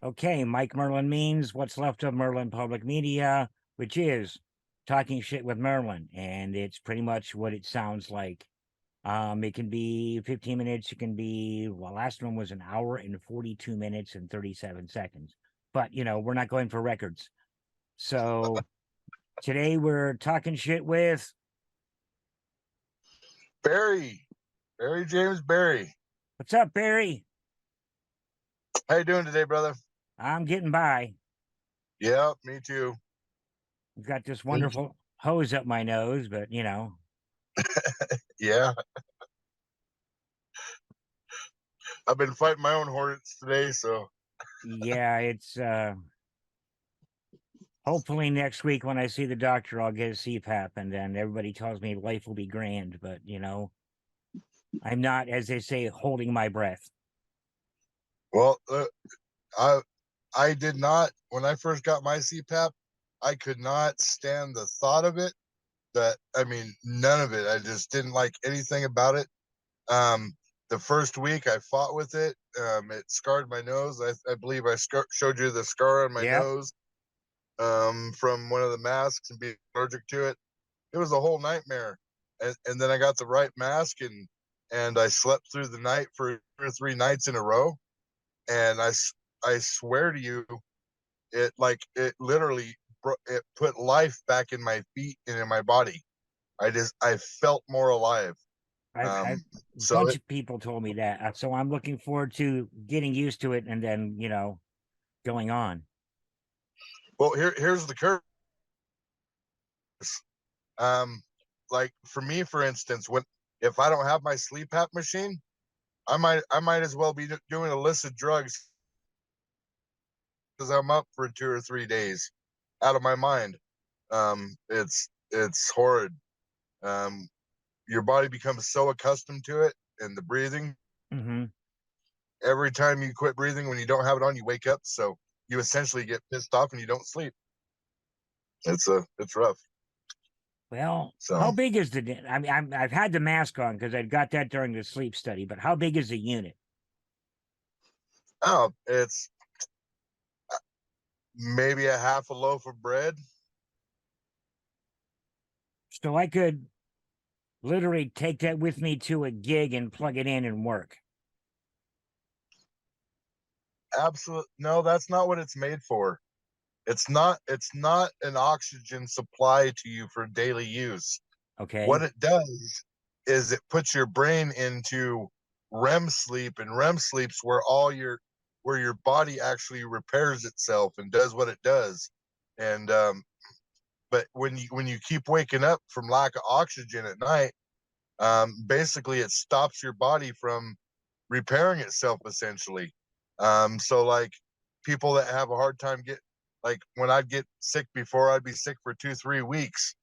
Okay, Mike Merlin means what's left of Merlin Public Media, which is talking shit with Merlin, and it's pretty much what it sounds like. It can be 15 minutes. It can be, well, last one was an hour and 42 minutes and 37 seconds. But, we're not going for records. So today we're talking shit with, Barrie, Barrie James Barrie. what's up, Barrie? How you doing today, brother? I'm getting by. Yeah, me too. I've got this Me too. wonderful hose up my nose, but, Yeah, I've been fighting my own hornets today, so yeah, it's, hopefully next week when I see the doctor, I'll get a CPAP, and then everybody tells me life will be grand. But I'm not, as they say, holding my breath. well, I I did not when I first got my CPAP. I could not stand the thought of it. None of it. I just didn't like anything about it. Um, the first week I fought with it. It scarred my nose. I believe I showed you the scar on my Yep. nose from one of the masks and being allergic to it. It was a whole nightmare. And then I got the right mask and I slept through the night for 2 or 3 nights in a row. And I swear to you, it literally it put life back in my feet and in my body. I felt more alive. I've Um, a so bunch it, of people told me that. So I'm looking forward to getting used to it and then, going on. well, here's the curse. Um, like for me, for instance, when if I don't have my sleep app machine, I might as well be doing illicit drugs because I'm up for 2 or 3 days out of my mind. It's horrid. Um, your body becomes so accustomed to it and the breathing. Hmm. Every time you quit breathing, when you don't have it on, you wake up. So you essentially get pissed off and you don't sleep. It's rough. Well, how So big is I mean, I've had the mask on because I got that during the sleep study, but how big is the unit? it's maybe a half a loaf of bread. So I could literally take that with me to a gig and plug it in and work. Absolute. No, that's not what it's made for. It's not an oxygen supply to you for daily use. What Okay. it does is it puts your brain into REM sleep, and REM sleep's where your body actually repairs itself and does what it does. And but when you keep waking up from lack of oxygen at night, basically it stops your body from repairing itself essentially. So like people that have a hard time like when I'd get sick before, I'd be sick for 2 3 weeks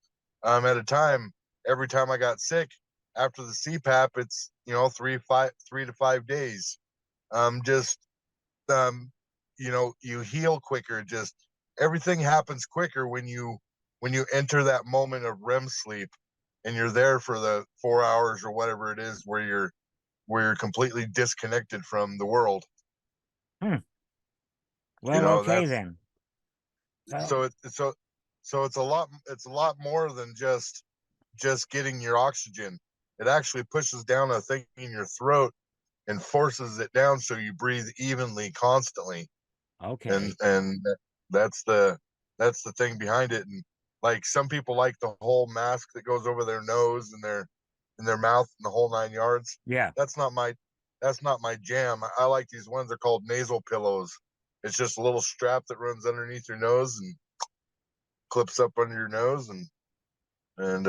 at a time. Every time I got sick after the CPAP, it's 3 to 5 days. Just you heal quicker. Just everything happens quicker when you enter that moment of REM sleep and you're there for the 4 hours or whatever it is where you're completely disconnected from the world. Hmm. You Well, know, okay that's then. So so it's a lot more than just getting your oxygen. It actually pushes down a thing in your throat and forces it down so you breathe evenly constantly. And okay. that's the thing behind it. And like some people like the whole mask that goes over their nose and their mouth and the whole 9 yards. Yeah. That's not my that's not my jam. I like these ones. They're called nasal pillows. It's just a little strap that runs underneath your nose and clips up under your nose and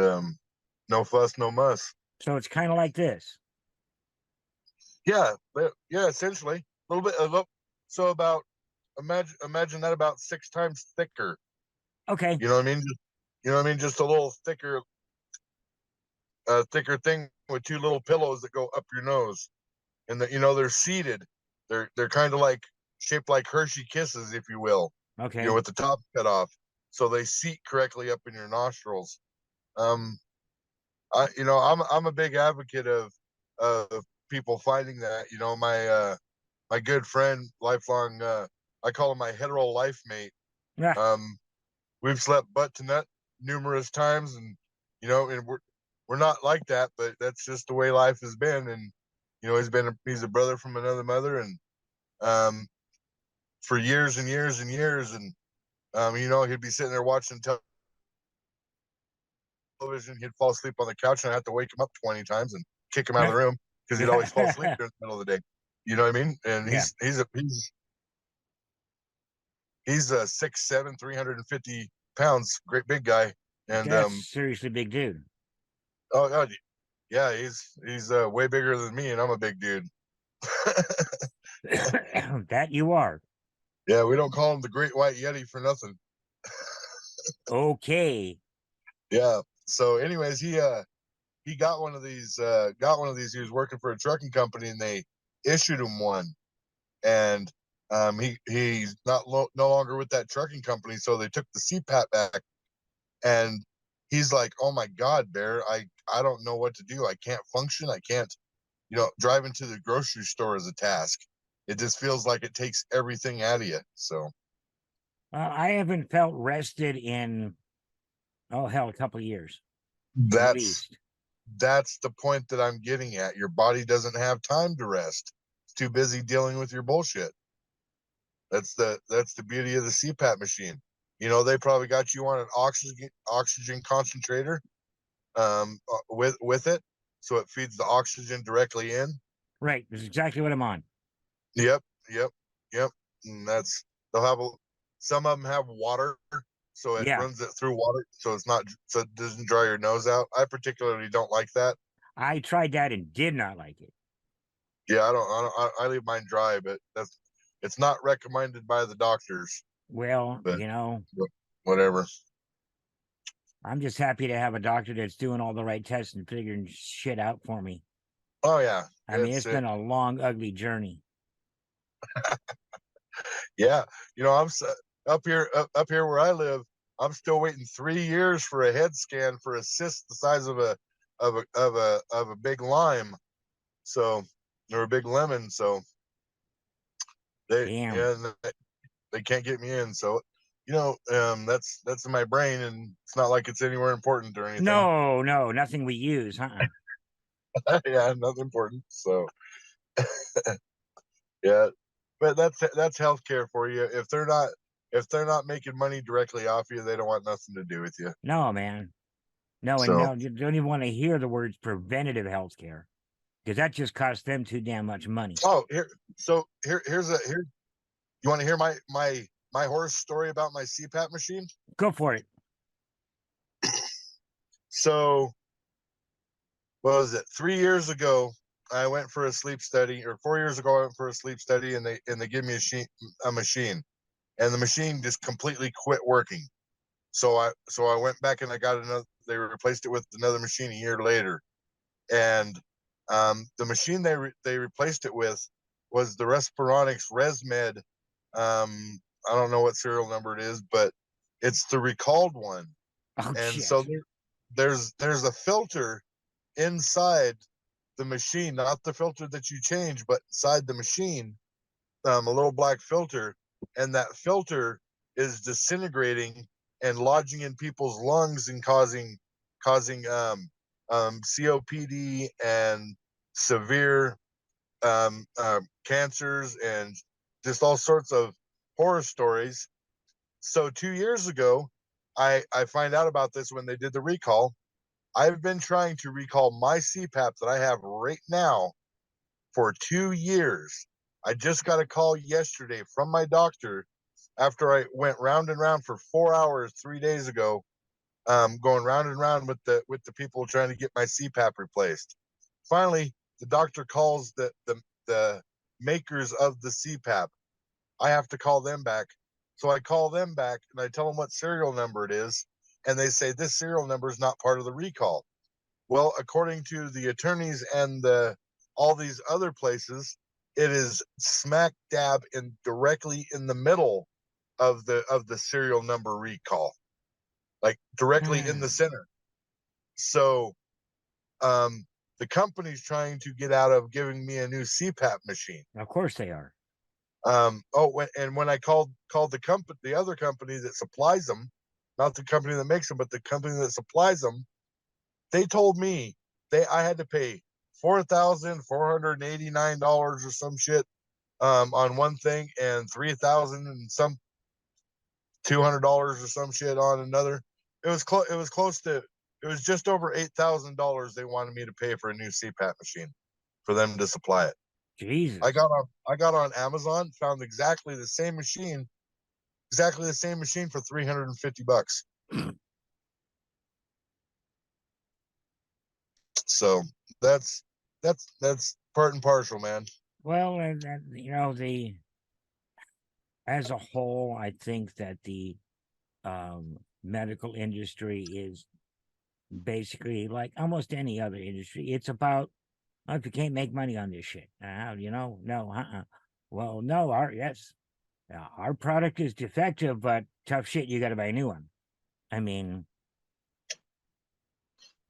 no fuss, no muss. So it's kind of like this. Yeah, yeah, essentially a little bit. So about imagine that about 6 times thicker. Okay. You know what I mean? You know what I mean? Just a little thicker thing with two little pillows that go up your nose, and they're seated. They're kind of like shaped like Hershey Kisses, if you will. Okay. With the top cut off, so they seat correctly up in your nostrils. Um, I'm a big advocate of people finding that. My good friend, lifelong I call him my hetero life mate. Yeah. We've slept butt to nut numerous times, and and we're not like that, but that's just the way life has been. And he's a brother from another mother, and um, for years and years and years, and he'd be sitting there watching television. He'd fall asleep on the couch, and I would have to wake him up 20 times and kick him out of the room because he'd always fall asleep during the middle of the day. You know what I mean? And Yeah. he's a 6'7", 350 pounds, great big guy. And That's seriously big dude. oh yeah, he's way bigger than me, and I'm a big dude. That you are. Yeah, we don't call him the Great White Yeti for nothing. Okay. Yeah. So, anyways, he got one of these. He was working for a trucking company, and they issued him one. And he's no longer with that trucking company, so they took the CPAP back. And he's like, "Oh my God, Bear, I don't know what to do. I can't function. I can't. Driving to the grocery store is a task. It just feels like it takes everything out of you." So I haven't felt rested in, oh, hell, a couple of years at that's least. that's the point that I'm getting at. Your body doesn't have time to rest. It's too busy dealing with your bullshit. That's the beauty of the CPAP machine. They probably got you on an oxygen concentrator with it, so it feeds the oxygen directly in. Right. That's exactly what I'm on. Yep, yep, yep. And they'll have some of them have water, so it Yeah. runs it through water, so it doesn't dry your nose out. I particularly don't like that. I tried that and did not like it. Yeah, I leave mine dry, but it's not recommended by the doctors. Well, But whatever. I'm just happy to have a doctor that's doing all the right tests and figuring shit out for me. Oh yeah, I mean, it's been a long, ugly journey. Yeah. I'm up here where I live. I'm still waiting 3 years for a head scan for a cyst the size of a big lime. So, or a big lemon. So they Damn. yeah they can't get me in. So that's in my brain, and it's not like it's anywhere important or anything. No, nothing we use, huh? Yeah, nothing important. So yeah, but that's healthcare for you. If they're not making money directly off you, they don't want nothing to do with you. No, man. No, and So no, you don't even want to hear the words preventative health care because that just costs them too damn much money. here's you want to hear my horror story about my CPAP machine? Go for it. So what was it? 3 years ago, I went for a sleep study, or 4 years ago, I went for a sleep study, and they give me a machine, and the machine just completely quit working. So I went back and I got another. They replaced it with another machine a year later, and the machine they replaced it with was the Respironics ResMed. I don't know what serial number it is, but it's the recalled one. Oh, And so shit. there's a filter inside the machine, not the filter that you change, but inside the machine, a little black filter, and that filter is disintegrating and lodging in people's lungs and causing COPD and severe cancers and just all sorts of horror stories. So 2 years ago, I find out about this when they did the recall. I've been trying to recall my CPAP that I have right now for 2 years. I just got a call yesterday from my doctor after I went round and round for 4 hours 3 days ago, going round and round with the people trying to get my CPAP replaced. Finally, the doctor calls the makers of the CPAP. I have to call them back. So I call them back and I tell them what serial number it is, and they say this serial number is not part of the recall. Well, according to the attorneys and all these other places, it is smack dab in directly in the middle of the serial number recall, like directly in the center. So the company's trying to get out of giving me a new CPAP machine. Of course they are. And when I called the other company that supplies them, not the company that makes them, but the company that supplies them, they told me I had to pay $4,489 or some shit on one thing, and 3,000 and some $200 or some shit on another. It was close. It was close to. It was just over $8,000 they wanted me to pay for a new CPAP machine for them to supply it. Jesus. I got on Amazon, found exactly the same machine for $350. So that's that's part and partial, man. Well, you know, as a whole, I think that the medical industry is basically like almost any other industry. It's about, oh, if you can't make money on this shit, you know, no, well, no, our product is defective, but tough shit, you got to buy a new one. I mean,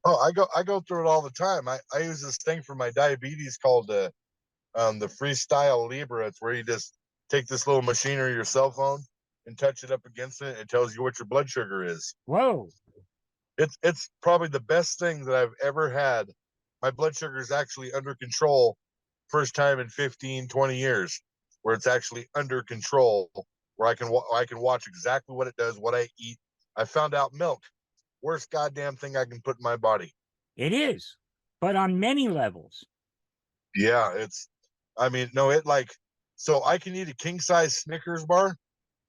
Oh, I go through it all the time. I use this thing for my diabetes called the Freestyle Libra. It's where you just take this little machine or your cell phone and touch it up against it. And it tells you what your blood sugar is. whoa, It's probably the best thing that I've ever had. My blood sugar is actually under control. First time in 15, 20 years where it's actually under control, where I can watch exactly what it does, what I eat. I found out milk, worst goddamn thing I can put in my body. it is, but on many levels. Yeah, I mean, no, it like, so I can eat a king size Snickers bar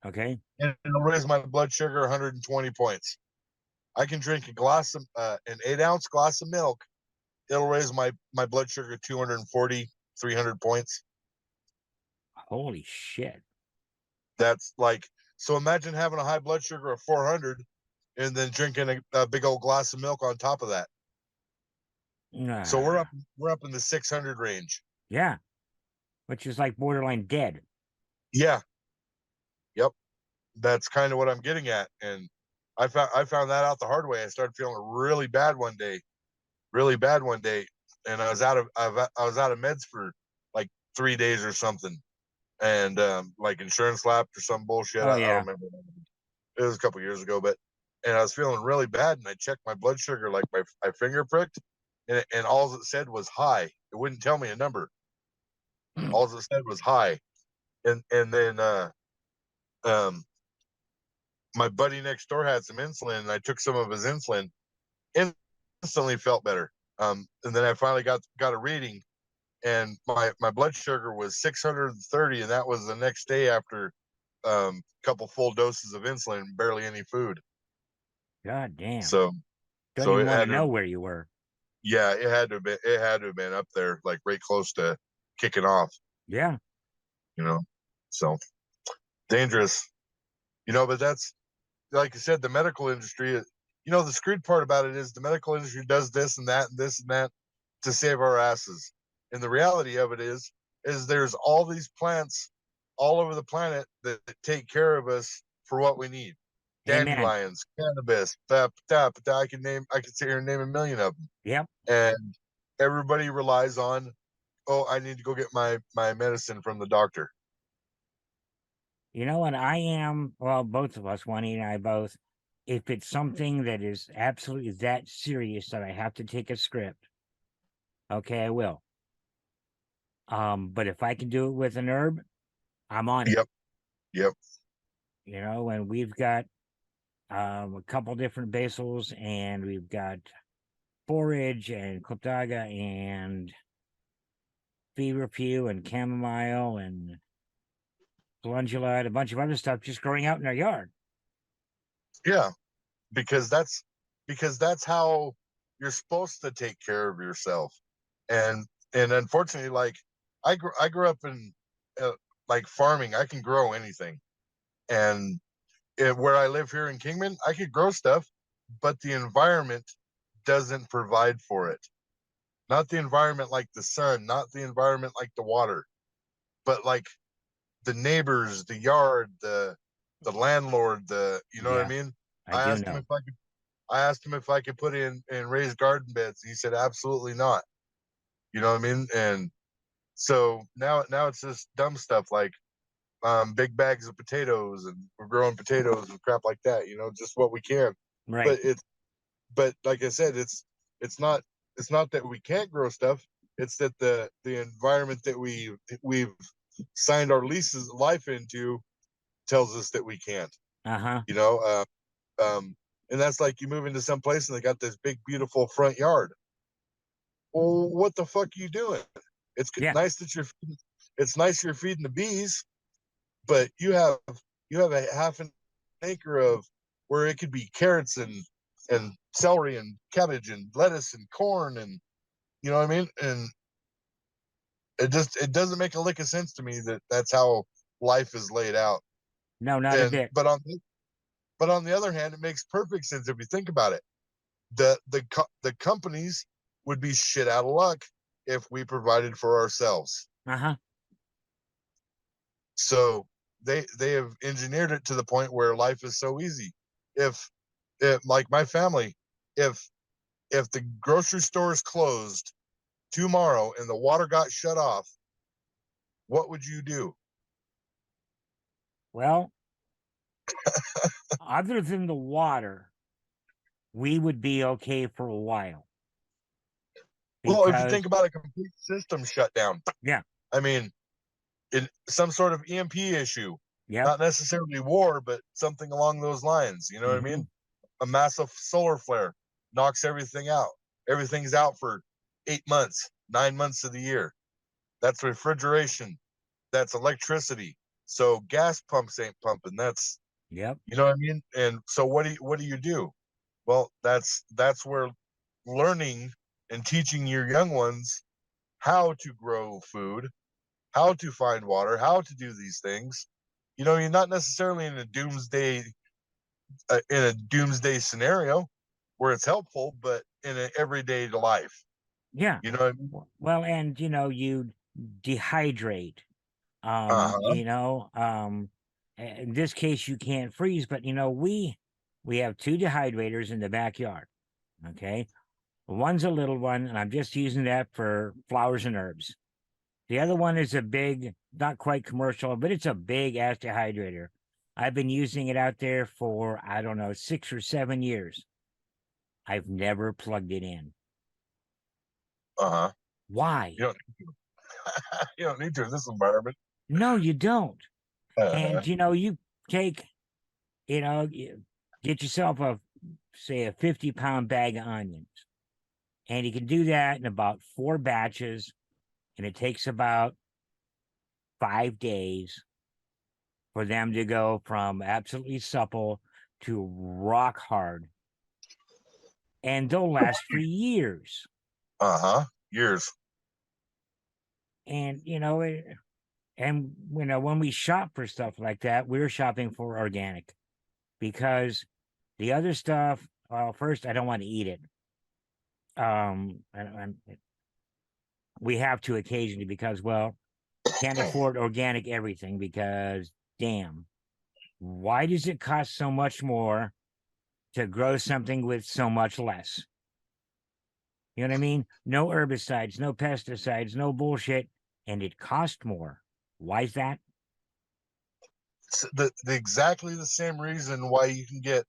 Okay. and it'll raise my blood sugar 120 points. I can drink an 8-ounce glass of milk. It'll raise my blood sugar 240, 300 points. Holy shit. That's like, so imagine having a high blood sugar of 400 and then drinking a big old glass of milk on top of that. So Ah, we're up in the 600 range. yeah, which is like borderline dead. Yeah. Yep. That's kind of what I'm getting at. And I found that out the hard way. I started feeling really bad one day, and I was out of meds for like 3 days or something, and like insurance lapsed or some bullshit. Oh, I don't yeah. remember. It was a couple years ago, but and I was feeling really bad, and I checked my blood sugar, like my finger pricked, and all it said was high. It wouldn't tell me a number. All it said was high, and then um my buddy next door had some insulin, and I took some of his insulin. Instantly felt better. And then I finally got a reading, and my blood sugar was 630, and that was the next day after a couple full doses of insulin and barely any food. God damn. So Don't even want to know where you were. yeah, it had to have been up there, like right close to kicking off, Yeah. you know. So dangerous, but that's, like I said, the medical industry, the screwed part about it is the medical industry does this and that to save our asses. And the reality of it is there's all these plants all over the planet that take care of us for what we need. Amen. Dandelions, cannabis, I can sit here and name a million of them. Yep. And everybody relies on, oh, I need to go get my medicine from the doctor. You know what? Well, both of us, Juanita and I both, if it's something that is absolutely that serious that I have to take a script, okay, I will. But if I can do it with an herb, I'm on it. Yep, yep. And we've got a couple different basils, and we've got forage and clipdaga and feverfew and chamomile and calendula and a bunch of other stuff just growing out in our yard. Yeah, because that's how you're supposed to take care of yourself. And unfortunately, like I grew up in like farming. I can grow anything, and where I live here in Kingman, I could grow stuff, but the environment doesn't provide for it. Not the environment like the sun, not the environment like the water, but like the neighbors, the yard, the landlord, you know what I Yeah, mean? I I do asked him know. if I asked him if I could put in raised garden beds. He said absolutely not. You know what I mean? And so now it's just dumb stuff like big bags of potatoes, and we're growing potatoes and crap like that. Just what we can. Right. But but like I said, it's not it's not that we can't grow stuff. It's that the environment that we've signed our leases life into tells us that we can't. Uh-huh. You know, and that's like you move into some place and they got this big beautiful front yard. Well, what the fuck are you doing? It's Yeah. nice that it's nice you're feeding the bees, but you have a half an acre of where it could be carrots and celery and cabbage and lettuce and corn, and you know what I mean? And it doesn't make a lick of sense to me that that's how life is laid out. No, not a And bit. but on the other hand, it makes perfect sense if you think about it. The companies would be shit out of luck if we provided for ourselves. Uh-huh. So they have engineered it to the point where life is so easy. If like my family, if the grocery store is closed tomorrow and the water got shut off, what would you do? Well, other than the water, we would be okay for a while. Well, if you Because think about a complete system shutdown, yeah. I mean, in some sort of EMP issue, Yep. not necessarily war, but something along those lines. You know what I Mm-hmm. mean? A massive solar flare knocks everything out. Everything's out for 8 months, 9 months of the year. That's refrigeration. That's electricity. So gas pumps ain't pumping. That's Yep. you know what I mean? And so what do? Well, that's where learning and teaching your young ones how to grow food, how to find water, how to do these things. You're not necessarily in a doomsday scenario where it's helpful, but in an everyday life. Yeah. You know what I mean? Well, and you dehydrate. Uh-huh. In this case you can't freeze, but we have two dehydrators in the backyard. Okay. One's a little one, and I'm just using that for flowers and herbs. The other one is a big, not quite commercial, but it's a big ass dehydrator. I've been using it out there for, I don't know, 6 or 7 years. I've never plugged it in. Uh-huh. Why? You don't you don't need to in this environment. No, you don't. Uh-huh. And you take, get yourself say a 50-pound bag of onions. And you can do that in about 4 batches. And it takes about 5 days for them to go from absolutely supple to rock hard. And they'll last for years. Uh-huh. Years. And, when we shop for stuff like that, we're shopping for organic because the other stuff, first, I don't want to eat it. And we have to occasionally because, well, can't afford organic everything because, damn, why does it cost so much more to grow something with so much less? You know what I mean? No herbicides, no pesticides, no bullshit, and it costs more. Why is that? It's the exactly the same reason why you can get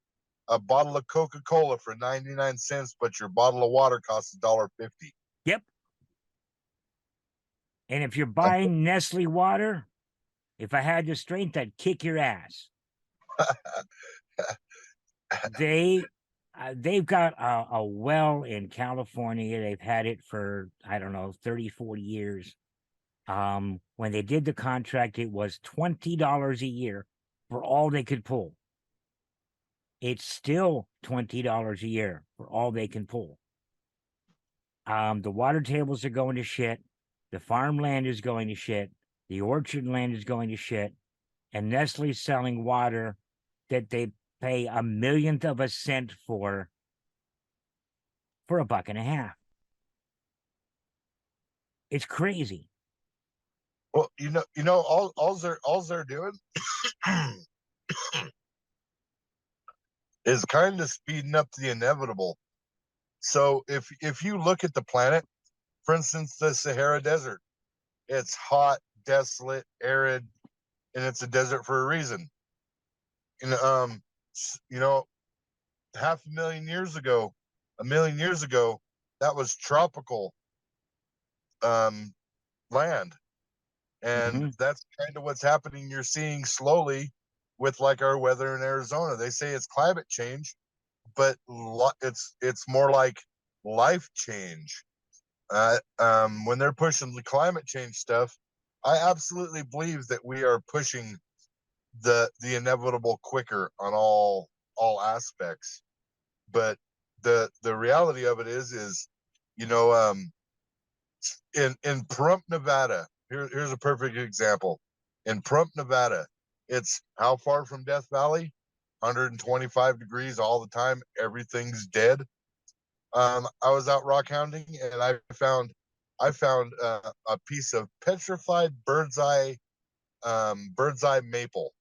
a bottle of Coca-Cola for 99 cents, but your bottle of water costs $1.50. Yep. And if you're buying Nestle water, if I had the strength, I'd kick your ass. They've got a well in California. They've had it for, I don't know, 30, 40 years. When they did the contract, it was $20 a year for all they could pull. It's still $20 a year for all they can pull. The water tables are going to shit. The farmland is going to shit. The orchard land is going to shit. And Nestle's selling water that they pay a millionth of a cent for $1.50. It's crazy. Well, all they're doing is kind of speeding up the inevitable. So if you look at the planet, for instance, the Sahara Desert, it's hot, desolate, arid. and it's a desert for a reason. And you know, half a million years ago, a million years ago, that was tropical um, land, and Mm-hmm. that's kind of what's happening. You're seeing slowly with like our weather in Arizona. They say it's climate change, but it's more like life change. When they're pushing the climate change stuff, I absolutely believe that we are pushing the inevitable quicker on all aspects. But the reality of it is, you know, in Pahrump, Nevada, here's a perfect example. In Pahrump, Nevada, it's how far from Death Valley? 125 degrees all the time. Everything's dead. I was out rock hounding and I found a piece of petrified bird's eye maple.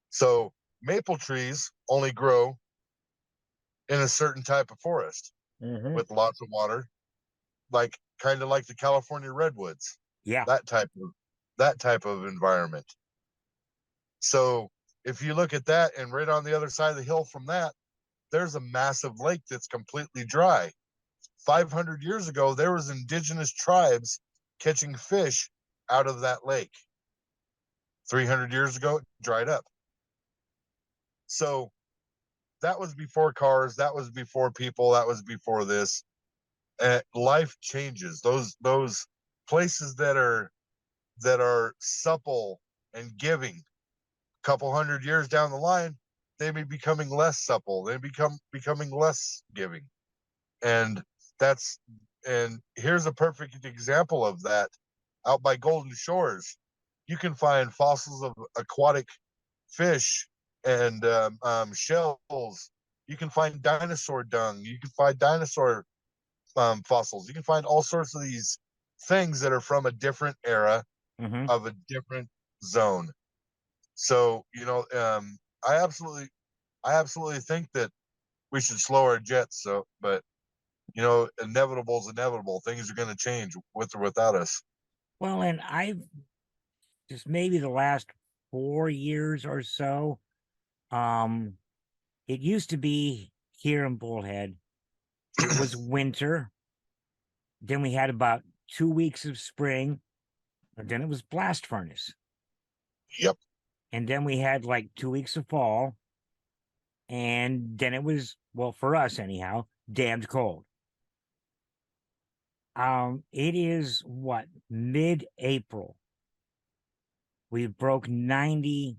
So maple trees only grow in a certain type of forest Mm-hmm. with lots of water, like kind of like the California redwoods, Yeah. that type of that type of environment. So if you look at that, and right on the other side of the hill from that, there's a massive lake that's completely dry. 500 years ago, there was indigenous tribes catching fish out of that lake. 300 years ago, it dried up. So that was before cars. That was before people. That was before this. Life changes. Those places that are supple and giving, a couple hundred years down the line, they may be becoming less supple. They becoming less giving, and that's and here's a perfect example of that. Out by Golden Shores, you can find fossils of aquatic fish and shells. You can find dinosaur dung. You can find dinosaur fossils. You can find all sorts of these things that are from a different era Mm-hmm. of a different zone. So I absolutely think that we should slow our jets. So, but inevitable is inevitable. Things are going to change with or without us. Well, and I've just maybe the last 4 years or so, um, it used to be here in Bullhead, it was winter. Then we had about 2 weeks of spring, and then it was blast furnace. Yep. And then we had like 2 weeks of fall, and then it was, well, for us anyhow, damned cold. It is what, mid-April. We broke 90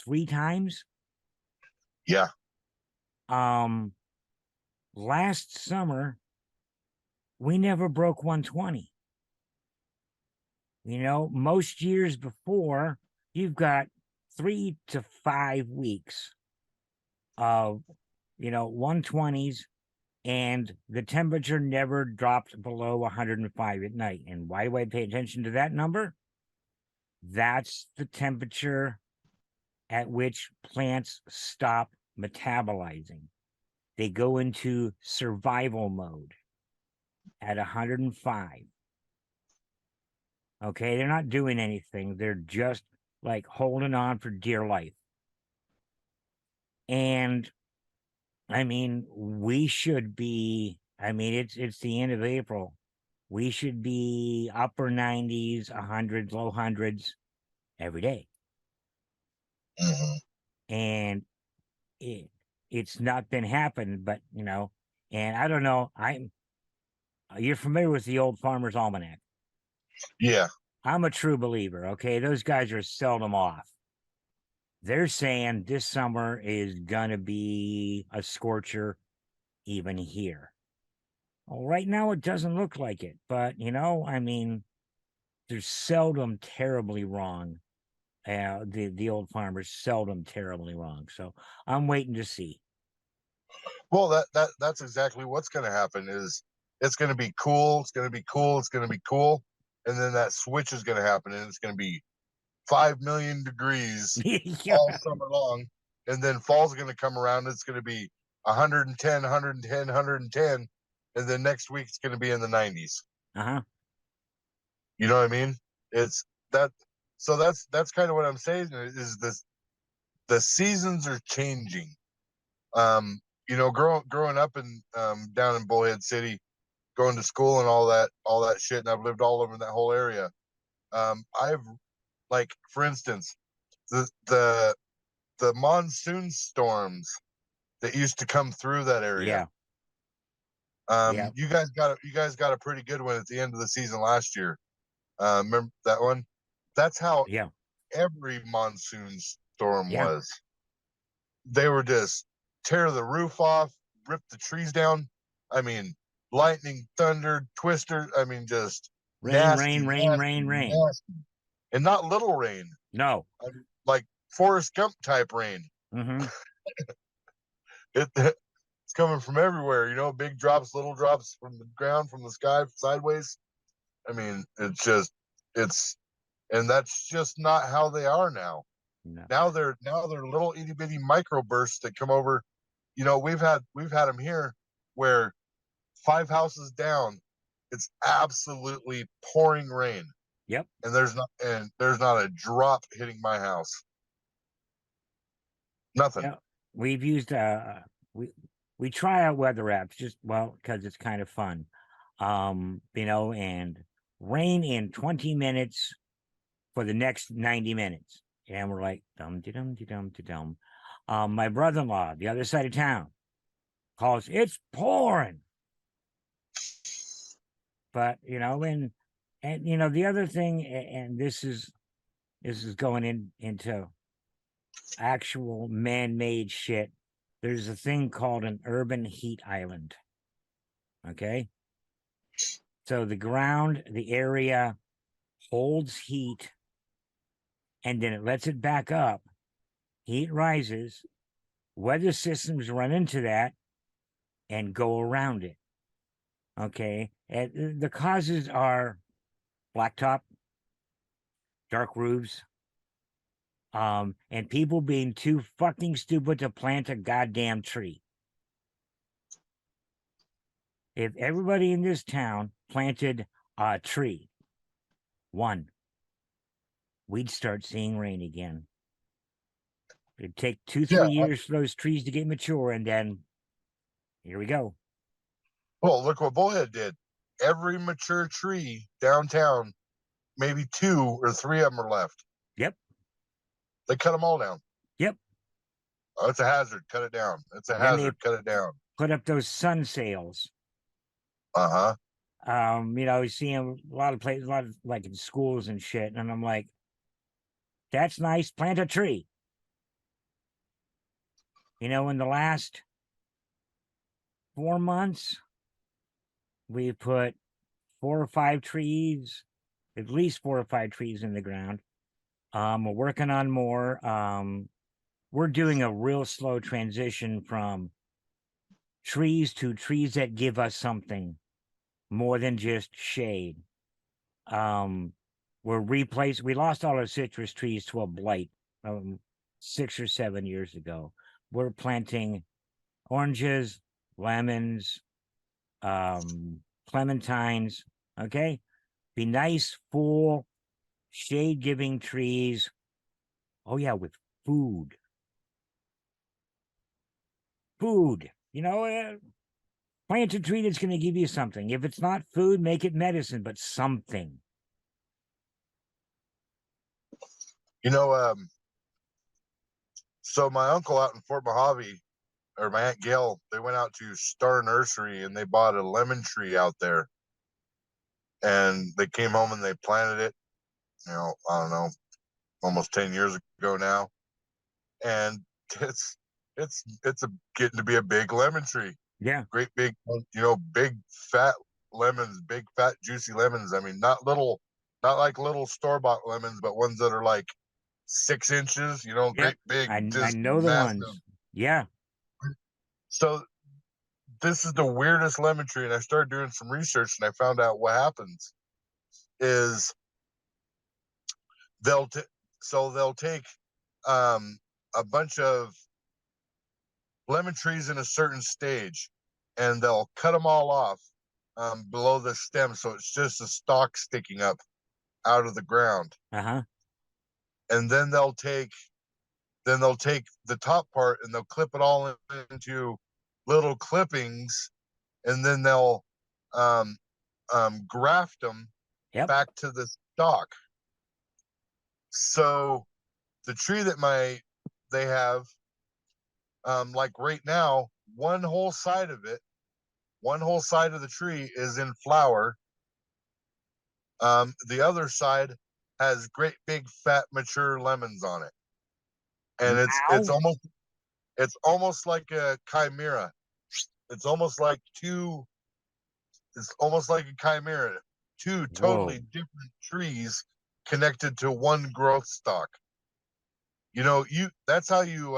3 times. Yeah. Um, Last summer we never broke 120. Most years before, you've got 3 to 5 weeks of 120s, and the temperature never dropped below 105 at night. And why do I pay attention to that number? That's the temperature at which plants stop metabolizing. They go into survival mode at 105. Okay, they're not doing anything. They're just like holding on for dear life. And I mean, we should be, I mean, it's the end of April. We should be upper 90s, 100s, low hundreds every day. Hmm. And it it's not been happening, but and I don't know. You're familiar with the old Farmer's Almanac. Yeah. I'm a true believer. Okay, those guys are seldom off. They're saying this summer is gonna be a scorcher, even here. Well, right now it doesn't look like it, but I mean, they're seldom terribly wrong. The old farmers seldom terribly wrong. So I'm waiting to see. Well, that's exactly what's going to happen. Is it's going to be cool. It's going to be cool. It's going to be cool, and then that switch is going to happen, and it's going to be 5 million degrees Yeah. all summer long, and then fall's going to come around. It's going to be 110, 110, 110, and then next week it's going to be in the 90s. Uh huh. You know what I mean? It's that. So that's kind of what I'm saying is this: the seasons are changing. Um, growing up in down in Bullhead City, going to school and all that shit, and I've lived all over that whole area. I've like, for instance, the the the monsoon storms that used to come through that area. Yeah. Yeah. You guys got a pretty good one at the end of the season last year. Remember that one? That's how Yeah. every monsoon storm Yeah. was. They were just tear the roof off, rip the trees down. I mean, lightning, thunder, twister. I mean, just Rain, nasty, rain, rain, nasty, rain, rain. nasty, and not little rain. No. I mean, like Forrest Gump type rain. Mm-hmm. It's coming from everywhere. Big drops, little drops from the ground, from the sky, sideways. I mean, it's, and that's just not how they are now. No. Now they're little itty bitty microbursts that come over. We've had them here where 5 houses down, it's absolutely pouring rain, Yep. and there's not a drop hitting my house. Nothing. Yeah. We've used we try out weather apps just because it's kind of fun. And rain in 20 minutes for the next 90 minutes. And we're like, dum de dum de dum de dum. My brother-in-law, the other side of town, calls, it's pouring. But the other thing, and this is going into actual man-made shit. There's a thing called an urban heat island. Okay. So the area holds heat, and then it lets it back up. Heat rises, weather systems run into that and go around it. Okay. And the causes are blacktop, dark roofs, and people being too fucking stupid to plant a goddamn tree. If everybody in this town planted a tree, one, we'd start seeing rain again. It'd take 2-3 years for those trees to get mature, and then here we go. Well, look what Bullhead did. Every mature tree downtown, maybe 2 or 3 of them are left. Yep. They cut them all down. Yep. Oh, it's a hazard. Cut it down. It's a Then they hazard. Cut it down. put up those sun sails. Uh-huh. You see them a lot of places, a lot of like in schools and shit. And I'm like, that's nice. Plant a tree. In the last 4 months, we put 4 or 5 trees, at least 4 or 5 trees in the ground. We're working on more. We're doing a real slow transition from trees to trees that give us something more than just shade. We lost all our citrus trees to a blight 6 or 7 years ago. We're planting oranges, lemons, clementines. Okay. Be nice, full, shade giving trees. Oh, yeah, with food. Food. Plant a tree that's going to give you something. If it's not food, make it medicine, but something. So my uncle out in Fort Mojave, or my Aunt Gail, they went out to Star Nursery and they bought a lemon tree out there. And they came home and they planted it, I don't know, almost 10 years ago now. And it's getting to be a big lemon tree. Yeah. Great big, big fat lemons, big fat juicy lemons. I mean, not like little store-bought lemons, but ones that are like 6 inches, great big, I just know the massive. ones. Yeah. So this is the weirdest lemon tree, and I started doing some research, and I found out what happens is they'll take a bunch of lemon trees in a certain stage, and they'll cut them all off below the stem, so it's just a stalk sticking up out of the ground. Uh-huh. and then they'll take the top part and they'll clip it all into little clippings, and then they'll um, graft them Yep. back to the stalk. So the tree that they have, like right now, one whole side of the tree is in flower. The other side has great big fat mature lemons on it, and Wow. it's almost like a chimera. It's almost like it's almost like a chimera, two totally Whoa. different trees connected to one growth stalk. You know, you that's how you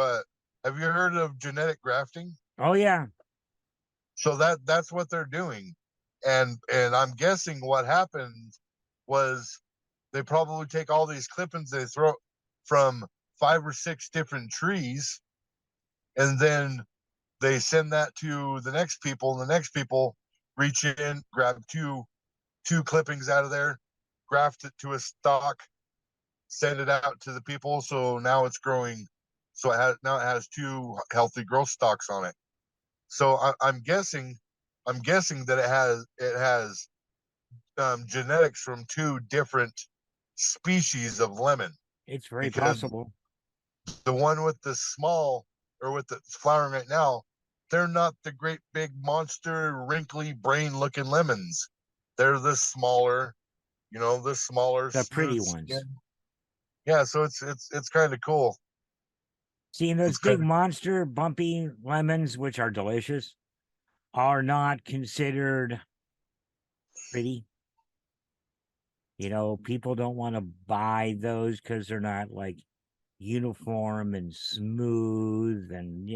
have you heard of genetic grafting? Oh yeah. So that's what they're doing. And I'm guessing what happened was they probably take all these clippings they throw from 5 or 6 different trees, and then they send that to the next people, and the next people reach in, grab two clippings out of there, graft it to a stalk, send it out to the people. So now it's growing. So it has two healthy growth stalks on it. So I'm guessing that it has genetics from two different species of lemon, It's very because possible. the one with the small, or with the flowering right now, they're not the great big monster wrinkly brain looking lemons. They're the smaller, the smaller The smooth pretty skin. ones. Yeah, so it's kind of cool. Seeing those It's kind big of monster bumpy lemons, which are delicious, are not considered pretty. People don't want to buy those because they're not like uniform and smooth, and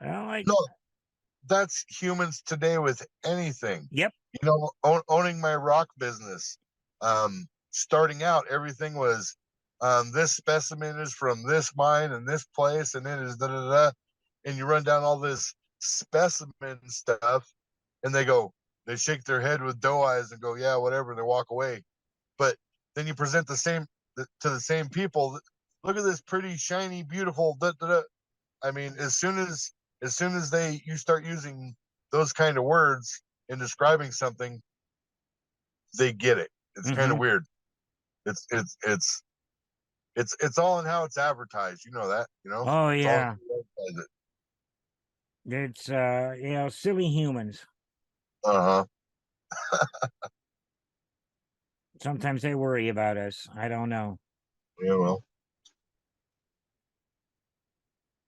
like, no, that's humans today with anything. yep. Owning my rock business, starting out, everything was, this specimen is from this mine and this place, and it is da da da. And you run down all this specimen stuff, and they shake their head with doe eyes and go, yeah, whatever, and they walk away. But then you present to the same people. Look at this pretty, shiny, beautiful. Da, da, da. I mean, as soon as you start using those kind of words in describing something, they get it. It's kind of Hmm. weird. It's it's it's it's all in how it's advertised. You know that. Oh It's all in yeah. how you advertise it. It's silly humans. Uh huh. Sometimes they worry about us. I don't know. Yeah. Well.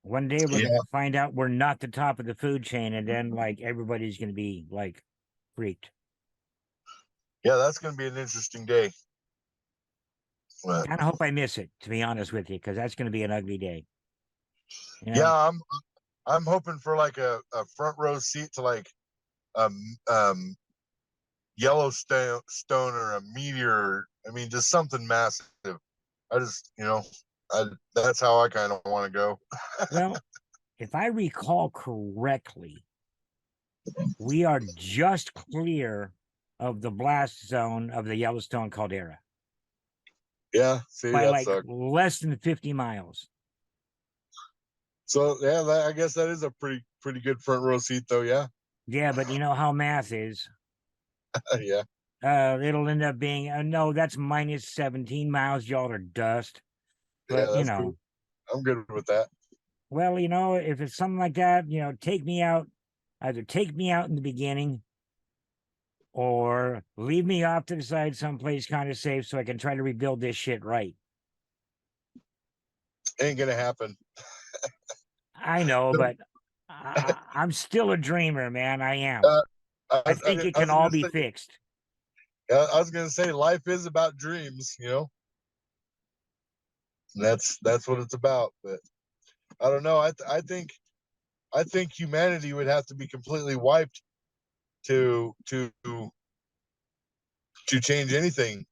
One day we're Yeah. gonna find out we're not the top of the food chain, and then like everybody's gonna be like freaked. Yeah. That's gonna be an interesting day. But Kind of hope I miss it, to be honest with you, because that's gonna be an ugly day. You know, yeah, I'm hoping for like a front row seat to like um um Yellowstone or a meteor. I mean, just something massive. I just, that's how I kind of want to go. well, if I recall correctly, we are just clear of the blast zone of the Yellowstone caldera Yeah, see, by that like sucks. less than 50 miles. So yeah, I guess that is a pretty good front row seat, though. Yeah, Yeah, but you know how math is. yeah, It'll end up being no, that's minus 17 miles. Y'all are dust. yeah. But That's cool. I'm good with that. well, if it's something like that, take me out. Either take me out in the beginning or leave me off to the side someplace kind of safe so I can try to rebuild this shit right. Ain't gonna happen. I know, but I'm still a dreamer, man. I am. Uh, I think it I can was all gonna be say, fixed. life is about dreams. And that's what it's about. But I don't know. I think humanity would have to be completely wiped to change anything,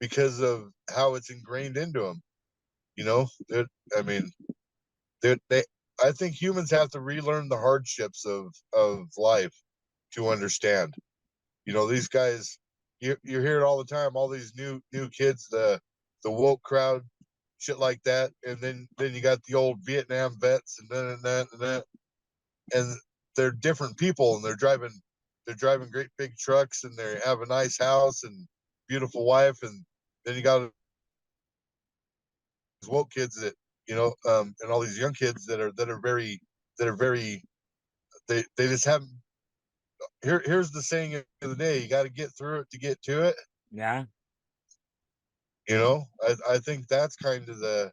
because of how it's ingrained into them. I mean, they. I think humans have to relearn the hardships of life to understand. These guys, you hear it all the time. All these new kids, the woke crowd, shit like that, and then you got the old Vietnam vets, and then and they're different people, and they're driving great big trucks, and they have a nice house and beautiful wife, and then you got these woke kids that and all these young kids that are very they just haven't. Here's the saying of the day: you got to get through it to get to it. Yeah. I think that's kind of the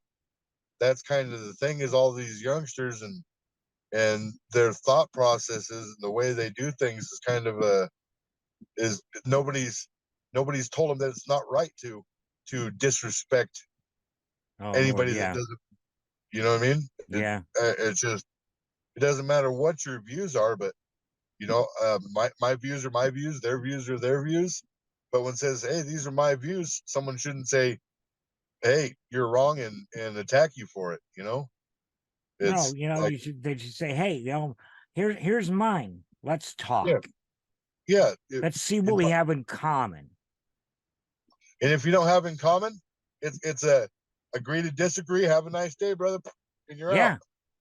thing, is all these youngsters and their thought processes and the way they do things is kind of is nobody's told them that it's not right to disrespect Oh Lord, anybody that yeah. doesn't. You know what I mean? Yeah. It's just, it doesn't matter what your views are, but my views are my views, their views are their views. But when it says, hey, these are my views, someone shouldn't say, hey, you're wrong, and attack you for it. No, It's like, they should say, hey, here's mine. Let's yeah, talk. yeah. Let's see what we have in common. And if you don't have in common, it's a agree to disagree. Have a nice day, brother, and you're out. Yeah,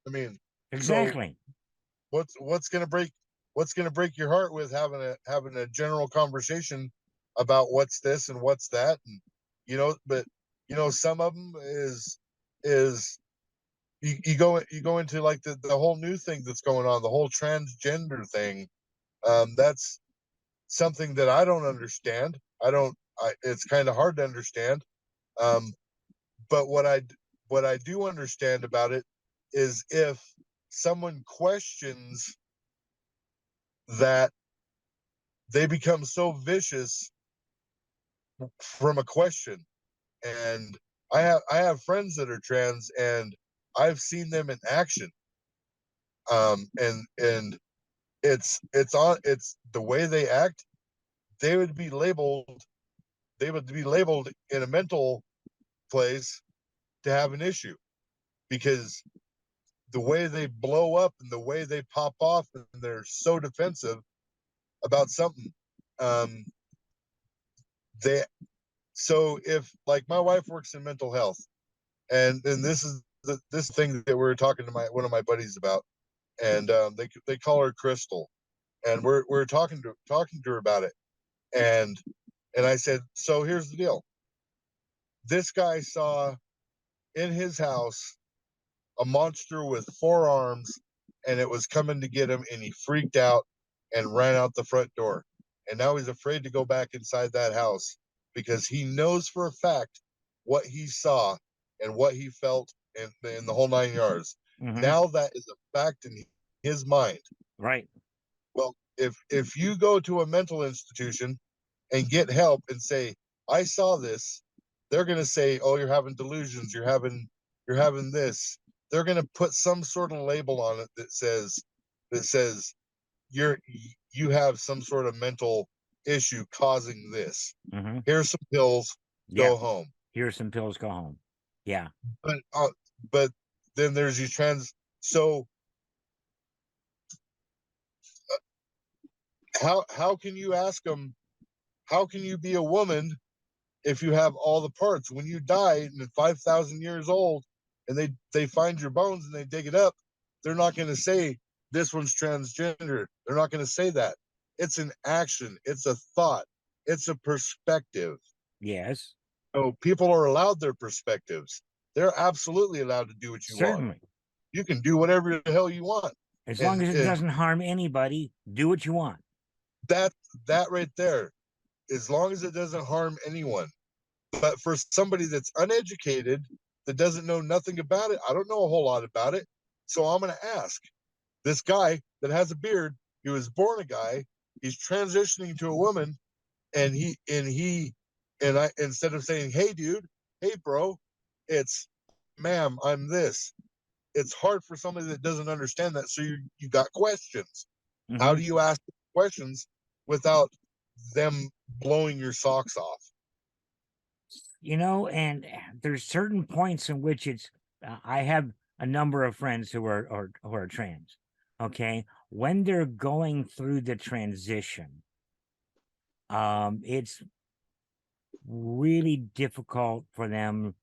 I mean, so exactly. what's gonna break your heart with having a general conversation about what's this and what's that, and but some of them is you go into like the whole new thing that's going on, the whole transgender thing. That's something that I don't understand. It's kind of hard to understand. Um, but what I do understand about it is if someone questions that, they become so vicious from a question. And I have friends that are trans, and I've seen them in action. And it's the way they act. They would be labeled they would be labeled in a mental place to have an issue, because the way they blow up and the way they pop off, and they're so defensive about something. Um, they so if, like, my wife works in mental health, and this is this thing that we were talking to my one of my buddies about, and they call her Crystal, and we're talking to her about it, and I said, so here's the deal. This guy saw in his house a monster with 4 arms, and it was coming to get him, and he freaked out and ran out the front door. And now he's afraid to go back inside that house, because he knows for a fact what he saw and what he felt, in the whole 9 yards. Mm-hmm. Now that is a fact in his mind. Right. Well, if you go to a mental institution and get help and say, I saw this, they're going to say, oh, you're having delusions, you're having this. They're going to put some sort of label on it that says you have some sort of mental issue causing this. Mm-hmm. Here's some pills, Yeah. go home. Here's some pills, go home. Yeah. But then there's these trans. So how can you ask them, how can you be a woman if you have all the parts? When you die and 5,000 years old, and they find your bones and they dig it up, they're not going to say this one's transgender. They're not going to say that. It's an action. It's a thought. It's a perspective. Yes. So people are allowed their perspectives. They're absolutely allowed to do what you want. Certainly. You can do whatever the hell you want. As long as it doesn't harm anybody, do what you want. That right there, as long as it doesn't harm anyone. But for somebody that's uneducated, that doesn't know nothing about it, I don't know a whole lot about it, so I'm going to ask. This guy that has a beard, he was born a guy, he's transitioning to a woman, and I, instead of saying, hey dude, hey bro, it's, ma'am, I'm this. It's hard for somebody that doesn't understand that, so you got questions. Mm-hmm. How do you ask questions without them blowing your socks off? And there's certain points in which it's I have a number of friends who are trans. Okay. When they're going through the transition, it's really difficult for them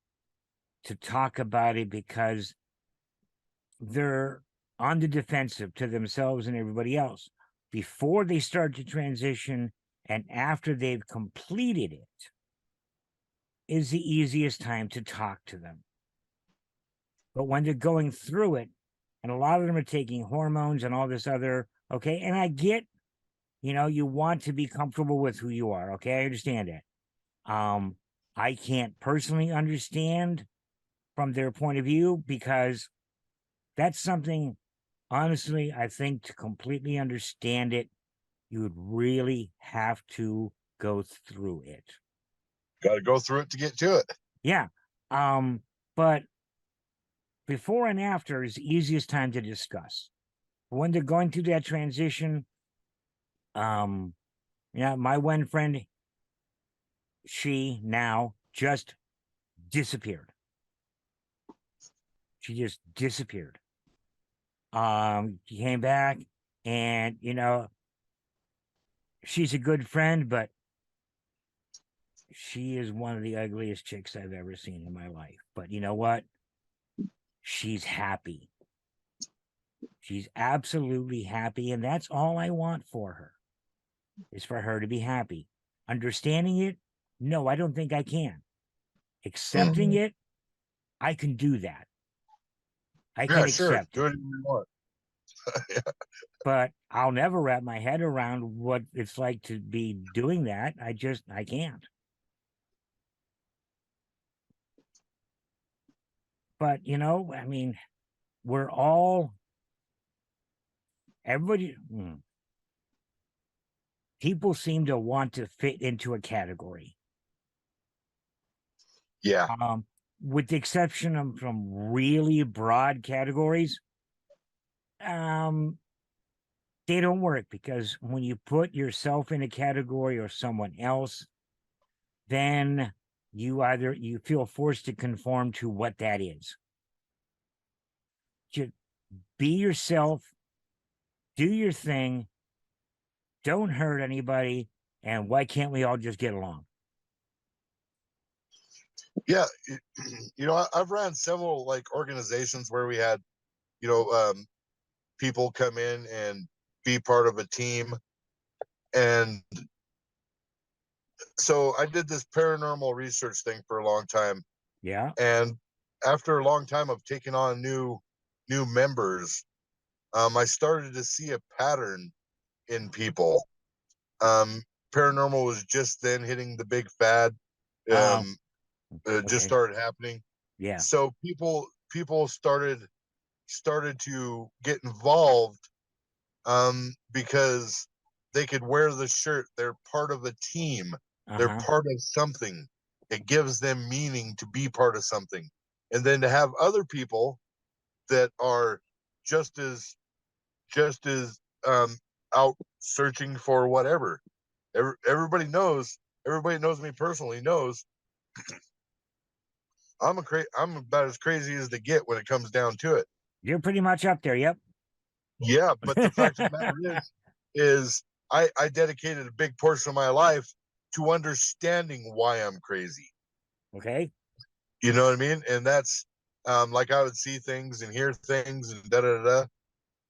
to talk about it because they're on the defensive to themselves and everybody else before they start to transition, and after they've completed it is the easiest time to talk to them. But when they're going through it, and a lot of them are taking hormones and all this other, okay, and I get, you want to be comfortable with who you are, okay, I understand that. I can't personally understand from their point of view because that's something, honestly, I think to completely understand it, you would really have to go through it. Got to go through it to get to it. Yeah. But before and after is the easiest time to discuss. When they're going through that transition, my one friend, she now just disappeared. She just disappeared. She came back and, she's a good friend, but she is one of the ugliest chicks I've ever seen in my life. But you know what? She's happy. She's absolutely happy. And that's all I want for her, is for her to be happy. Understanding it? No, I don't think I can. Accepting it? I can do that. I can Yeah, sure. accept Do it. it if you want. But I'll never wrap my head around what it's like to be doing that. I can't. But, I mean, we're all, everybody, people seem to want to fit into a category. Yeah. With the exception of from really broad categories, they don't work because when you put yourself in a category or someone else, then you feel forced to conform to what that is. Just be yourself, do your thing, don't hurt anybody, and why can't we all just get along? Yeah. I've ran several like organizations where we had, people come in and be part of a team. And so I did this paranormal research thing for a long time. Yeah. And after a long time of taking on new members, I started to see a pattern in people. Um, Paranormal was just then hitting the big fad. Oh, It just okay. started happening. Yeah. So people started to get involved, because they could wear the shirt. They're part of a team. They're Uh-huh. part of something. It gives them meaning to be part of something. And then to have other people that are just as just as out searching for whatever. Everybody knows. Everybody knows me personally knows I'm about as crazy as they get when it comes down to it. You're pretty much up there. Yep. Yeah, but the fact of the matter is I dedicated a big portion of my life to understanding why I'm crazy. Okay. You know what I mean? And that's like I would see things and hear things and da da da,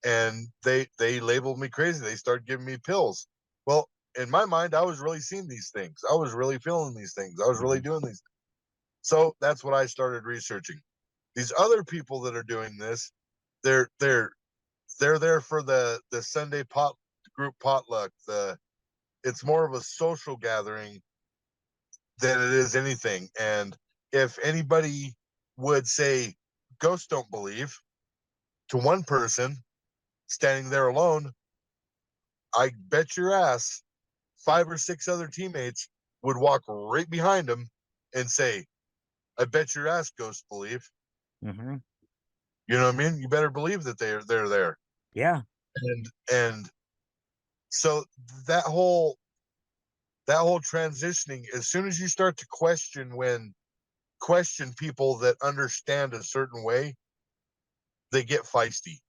and they labeled me crazy. They started giving me pills. Well, in my mind, I was really seeing these things. I was really feeling these things. I was really doing these. So that's what I started researching. These other people that are doing this, they're they're they're there for the Sunday group potluck. It's more of a social gathering than it is anything. And if anybody would say ghosts don't believe to one person standing there alone, I bet your ass 5 or 6 other teammates would walk right behind him and say, I bet your ass ghosts believe. Mm-hmm. You know what I mean? You better believe that they're there. Yeah. And so that whole that whole transitioning, as soon as you start to question people that understand a certain way, they get feisty.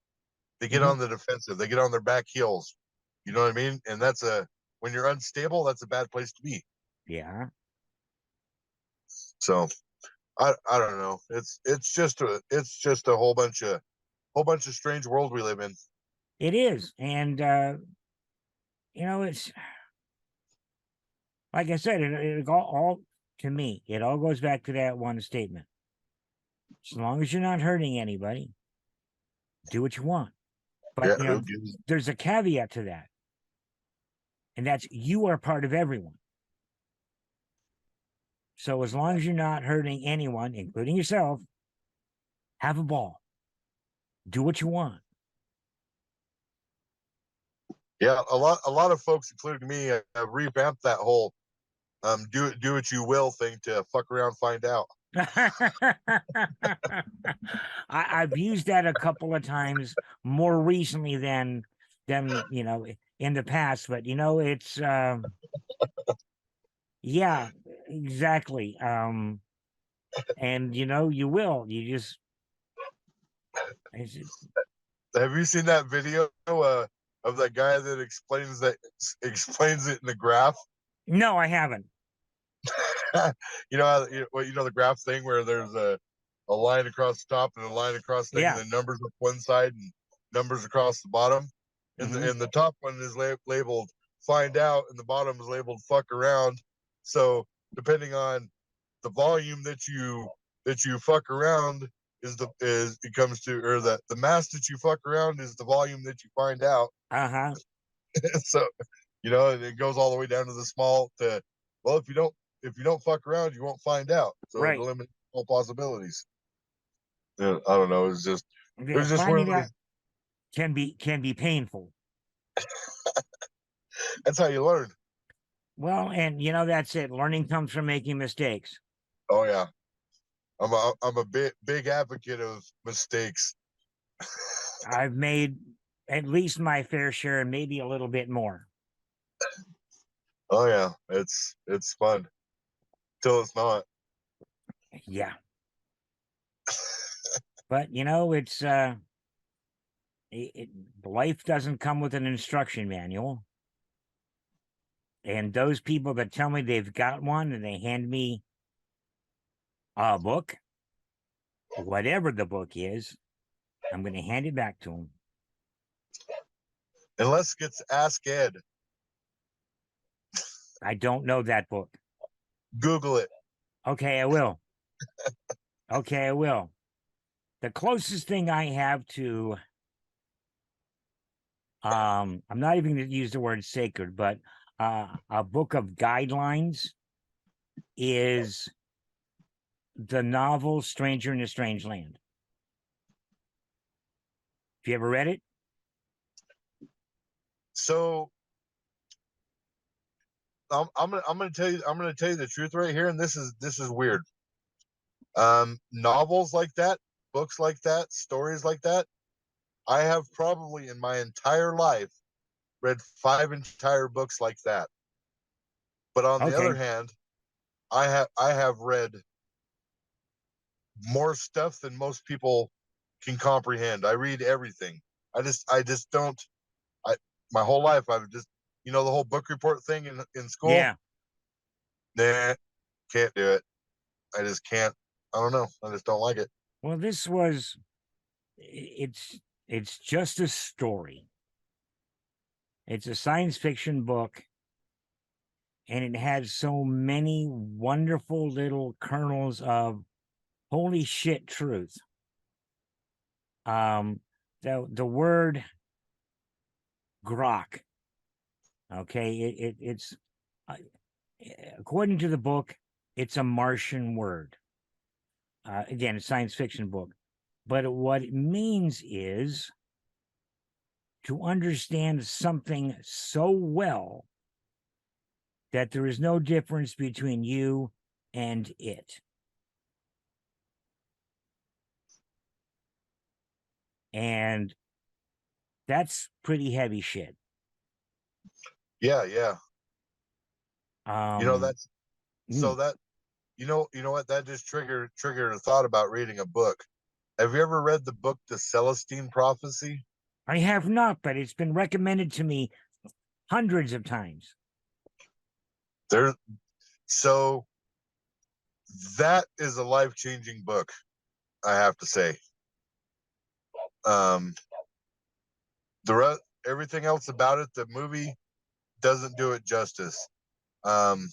They get Mm-hmm. on the defensive. They get on their back heels. You know what I mean? And when you're unstable, that's a bad place to be. Yeah. So I don't know. It's just a whole bunch of strange world we live in. It is. And it's like I said, it all to me, it all goes back to that one statement. As long as you're not hurting anybody, do what you want. But Yeah, who gives? there's a caveat to that. And that's you are part of everyone. So as long as you're not hurting anyone, including yourself, have a ball. Do what you want. Yeah, a lot of folks, including me, have revamped that whole do what you will thing to fuck around, find out. I've used that a couple of times more recently than in the past, but it's yeah, exactly. And you will. It's just, Have you seen that video of that guy that explains it in the graph? no, I haven't. The graph thing where there's a line across the top and a line across the thing, Yeah. and the numbers up one side and numbers across the bottom. And Mhm. the top one is labeled find out, and the bottom is labeled fuck around. So depending on the volume that you fuck around is it comes to, or the mass that you fuck around is the volume that you find out. Uh-huh. So and it goes all the way down to the small to, well, if you don't fuck around, you won't find out. So it Right. eliminates all possibilities. Yeah, I don't know. It Yeah, was just one of finding those. out can be painful. That's how you learn. Well, and that's it. Learning comes from making mistakes. Oh yeah, I'm a big advocate of mistakes. I've made at least my fair share and maybe a little bit more. Oh yeah, it's fun till it's not. Yeah. But it's life doesn't come with an instruction manual. And those people that tell me they've got one and they hand me a book, whatever the book is, I'm going to hand it back to them. Unless it gets Ask Ed. I don't know that book. Google it. Okay, I will. Okay, I will. The closest thing I have to, I'm not even going to use the word sacred, but a book of guidelines is the novel Stranger in a Strange Land. Have you ever read it? So I'm gonna tell you the truth right here, and this is weird. Novels like that, books like that, stories like that, I have probably in my entire life read 5 entire books like that. But on the other Okay. hand, I have read more stuff than most people can comprehend. I read everything. I just don't. I My whole life I've just, the whole book report thing in school. Yeah. Nah, can't do it. I just can't. I don't know. I just don't like it. Well, this was it's just a story. It's a science fiction book, and it has so many wonderful little kernels of holy shit truth. The word grok, okay, it's uh, according to the book, it's a Martian word. Again, a science fiction book, but what it means is to understand something so well that there is no difference between you and it. And that's pretty heavy shit. Yeah, yeah. Um, That's so mm, that what that just triggered a thought about reading a book. Have you ever read the book The Celestine Prophecy? I have not, but it's been recommended to me hundreds of times. There, so that is a life-changing book, I have to say. Um, everything else about it, the movie doesn't do it justice. Um,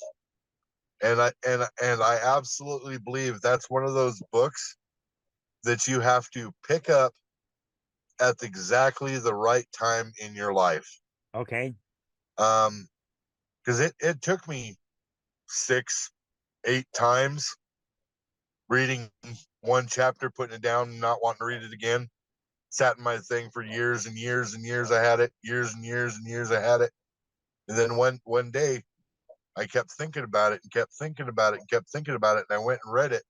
and I absolutely believe that's one of those books that you have to pick up at exactly the right time in your life. Okay. Because it took me 6, 8 times reading one chapter, putting it down, not wanting to read it again. Sat in my thing for years and years and years. I had it years and years and years. I had it, and then one day I kept thinking about it and kept thinking about it and kept thinking about it, and I went and read it.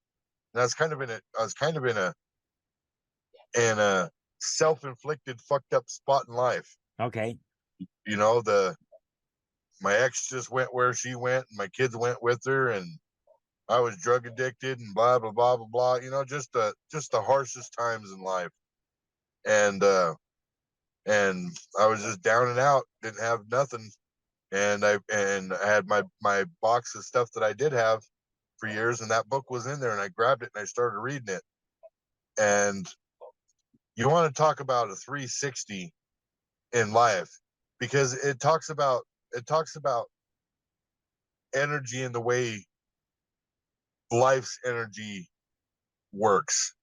And I was kind of in a self-inflicted fucked up spot in life. Okay. You know, my ex just went where she went, and my kids went with her, and I was drug addicted and blah blah blah blah blah. You know, just the harshest times in life, and I was just down and out, didn't have nothing, and I had my box of stuff that I did have for years, and that book was in there, and I grabbed it and I started reading it, and you want to talk about a 360 in life, because it talks about energy and the way life's energy works.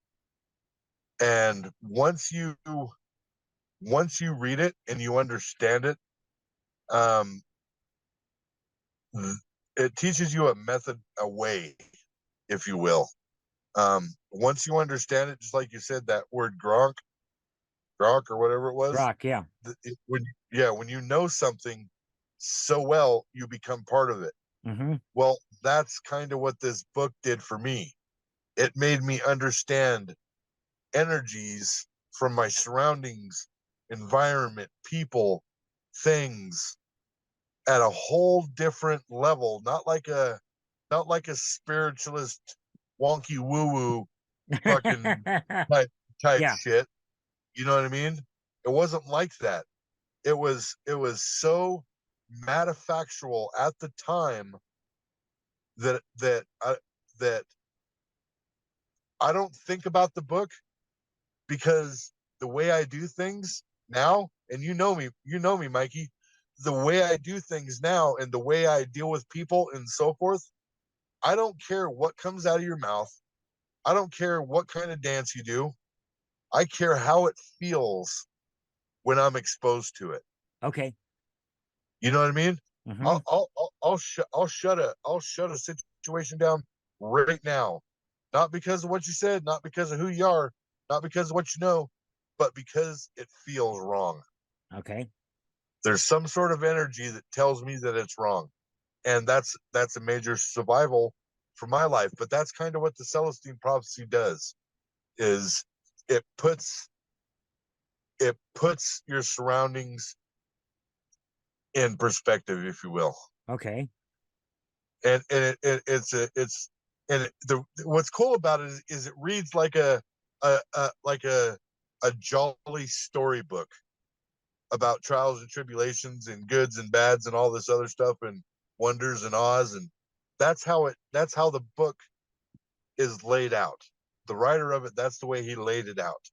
And once you read it and you understand it, um, it teaches you a method, a way, if you will. Once you understand it, just like you said, that word gronk or whatever it was, Rock. Yeah. when you know something so well, you become part of it. Mm-hmm. Well, that's kind of what this book did for me. It made me understand energies from my surroundings, environment, people, things at a whole different level, not like a spiritualist wonky woo woo fucking type Yeah. shit. You know what I mean? It wasn't like that. It was so manufactural at the time that I don't think about the book, because the way I do things now, and you know me, Mikey, the way I do things now and the way I deal with people and so forth, I don't care what comes out of your mouth. I don't care what kind of dance you do. I care how it feels when I'm exposed to it. Okay. You know what I mean? Mm-hmm. I'll shut a situation down right now, not because of what you said, not because of who you are, not because of what you know, but because it feels wrong. Okay. There's some sort of energy that tells me that it's wrong, and that's a major survival for my life. But that's kind of what the Celestine prophecy does: is it puts it puts your surroundings in perspective, if you will. Okay. It's and what's cool about it is it reads like a jolly storybook about trials and tribulations and goods and bads and all this other stuff and wonders and awes, and that's how the book is laid out. The writer of it, that's the way he laid it out.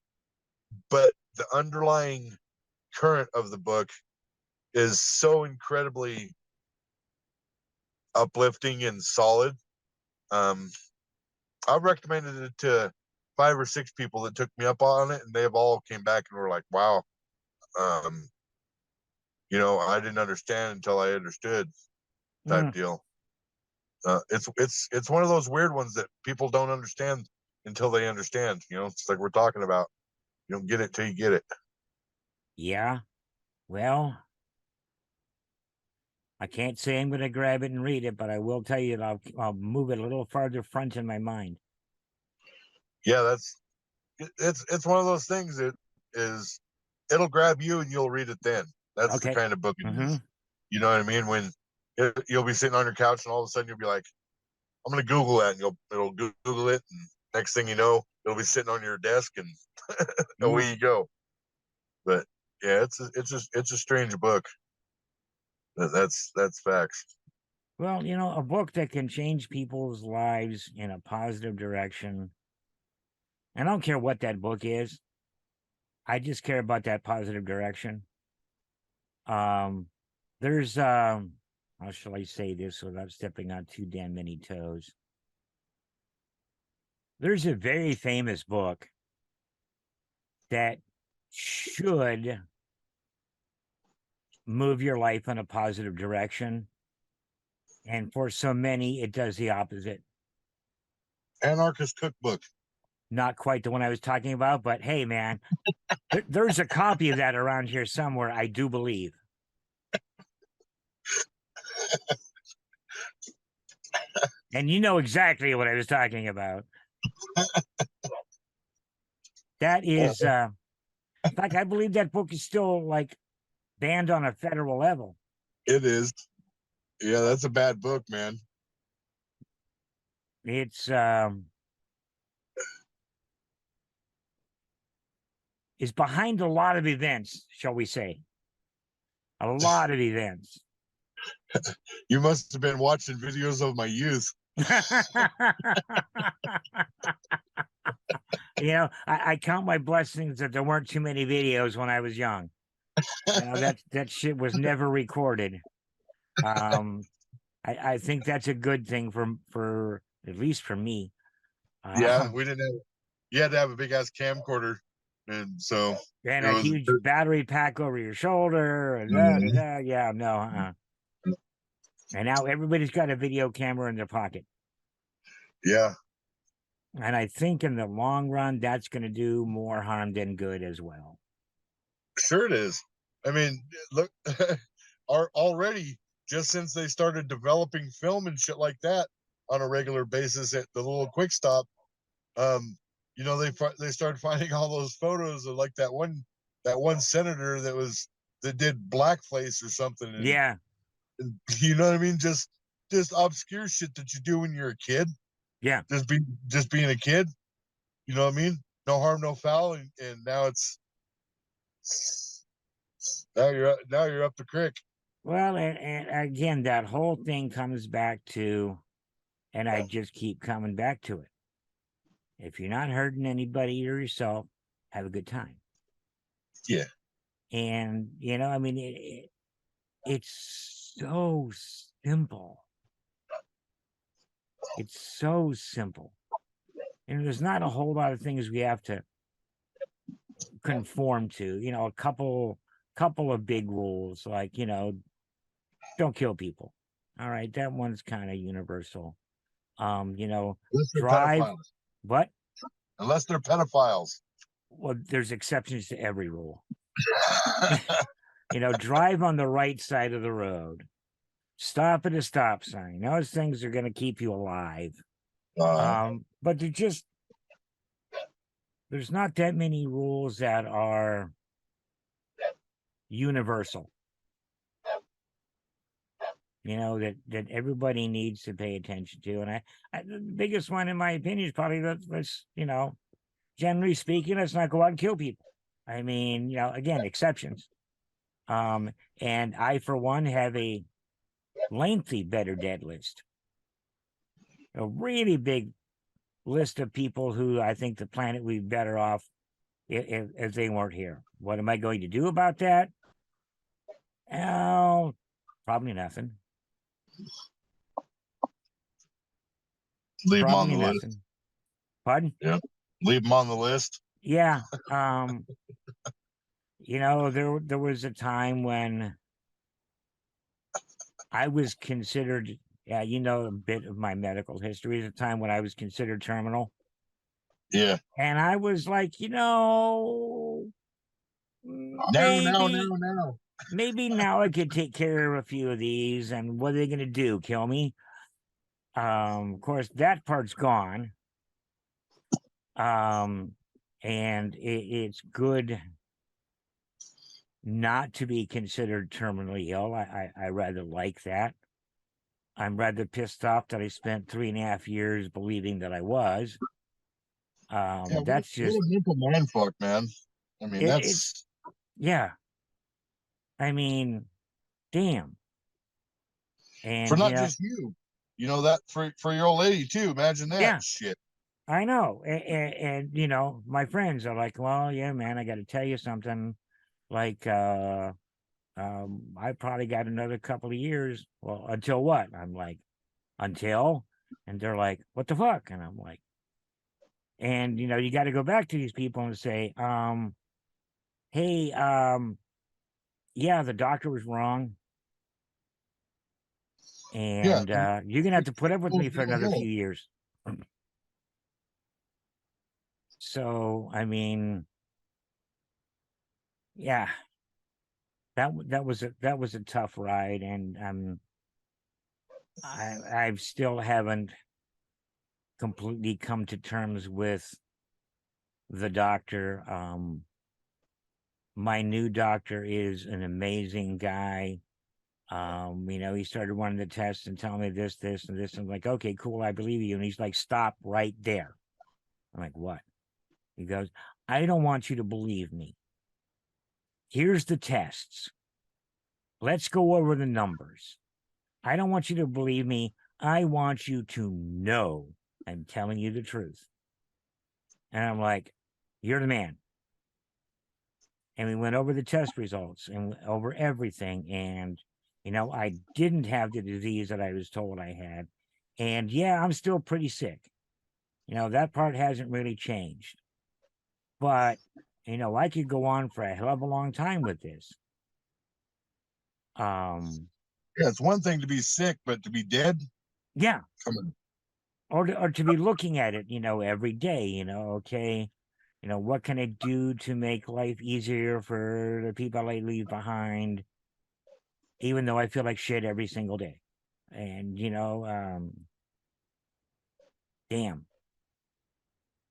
But the underlying current of the book is so incredibly uplifting and solid. um I've recommended it to 5 or 6 people that took me up on it, and they've all came back and were like, "Wow, um, I didn't understand until I understood," type Mm. deal. It's one of those weird ones that people don't understand until they understand. It's like we're talking about. You don't get it till you get it. Yeah. Well, I can't say I'm going to grab it and read it, but I will tell you that I'll move it a little farther front in my mind. Yeah, it's one of those things that is it'll grab you and you'll read it then. That's the Okay. kind of book it Mm-hmm. is. You know what I mean? When you'll be sitting on your couch and all of a sudden you'll be like, I'm gonna Google that, and it'll Google it, and next thing you know, it'll be sitting on your desk, and Mm. away you go. But yeah, it's a strange book. That's facts. Well, you know, a book that can change people's lives in a positive direction. And I don't care what that book is. I just care about that positive direction. Um, there's how shall I say this without stepping on too damn many toes? There's a very famous book that should move your life in a positive direction. And for so many, it does the opposite. Anarchist Cookbook. Not quite the one I was talking about, but hey, man, there's a copy of that around here somewhere, I do believe. And you know exactly what I was talking about. That is, in fact, I believe that book is still like banned on a federal level. It is. Yeah, that's a bad book, man. It's is behind a lot of events, shall we say? A lot of events. You must have been watching videos of my youth. You know, I count my blessings that there weren't too many videos when I was young. You know, that shit was never recorded. I think that's a good thing for at least for me. Yeah, we didn't have. You had to have a big ass camcorder, and so And it a was. huge battery pack over your shoulder. And yeah, no. And now everybody's got a video camera in their pocket. Yeah, And I think in the long run, that's going to do more harm than good as well. sure it is. I mean, look, are already just since they started developing film and shit like that on a regular basis at the little quick stop, um, you know, they started finding all those photos of like that one senator that did blackface or something, Yeah. and you know what I mean, just obscure shit that you do when you're a kid, Yeah. just being a kid, you know what I mean, no harm no foul, and now you're up the creek. Well, and again, that whole thing comes back to, and I just keep coming back to it. If you're not hurting anybody or yourself, have a good time. Yeah, And, you know, I mean, it's so simple. It's so simple. And there's not a whole lot of things we have to conform to. You know, a couple of big rules, like, you know, don't kill people. All right, that one's kind of universal. You know, unless they're drive. pedophiles. What? Unless they're pedophiles. Well, there's exceptions to every rule. You know, drive on the right side of the road. Stop at a stop sign. Those things are going to keep you alive. But there's not that many rules that are universal. You know, that everybody needs to pay attention to. And the biggest one, in my opinion, is probably let's, you know, generally speaking, let's not go out and kill people. I mean, you know, again, exceptions. And I, for one, have a lengthy better dead list. A really big list of people who I think the planet would be better off if they weren't here. What am I going to do about that? Oh, probably nothing. Leave them on Probably the nothing. list. Pardon? Yeah, leave them on the list. Yeah. You know, there was a time when I was considered, yeah, you know, a bit of my medical history. At a time when I was considered terminal. Yeah. And I was like, you know, Now. maybe now I could take care of a few of these. And what are they going to do? Kill me? Of course, that part's gone. And it's good not to be considered terminally ill. I rather like that. I'm rather pissed off that I spent 3.5 years believing that I was. Yeah, That's what just a mental man fuck, man. I mean, it's yeah. I mean, damn. For And not just you, that for your old lady too. Imagine that yeah, shit. I know. And my friends are like, well, yeah, man, I got to tell you something. Like, I probably got another couple of years. Well, until what? I'm like, until, and they're like, what the fuck? And I'm like, and you got to go back to these people and say, hey, yeah, the doctor was wrong, Yeah, and you're gonna have to put up with me for you don't another know. few years. So, I mean, yeah, that was a tough ride, and I still haven't completely come to terms with the doctor. My new doctor is an amazing guy. He started one of the tests and telling me this, and this. I'm like, okay, cool, I believe you. And he's like, stop right there. I'm like, what? He goes, I don't want you to believe me. Here's the tests. Let's go over the numbers. I don't want you to believe me. I want you to know I'm telling you the truth. And I'm like, you're the man. And we went over the test results and over everything. And, I didn't have the disease that I was told I had. And yeah, I'm still pretty sick. That part hasn't really changed. But, I could go on for a hell of a long time with this. Yeah, it's one thing to be sick, but to be dead, Yeah. come on. Or to be looking at it, every day, okay, what can I do to make life easier for the people I leave behind, even though I feel like shit every single day. And damn,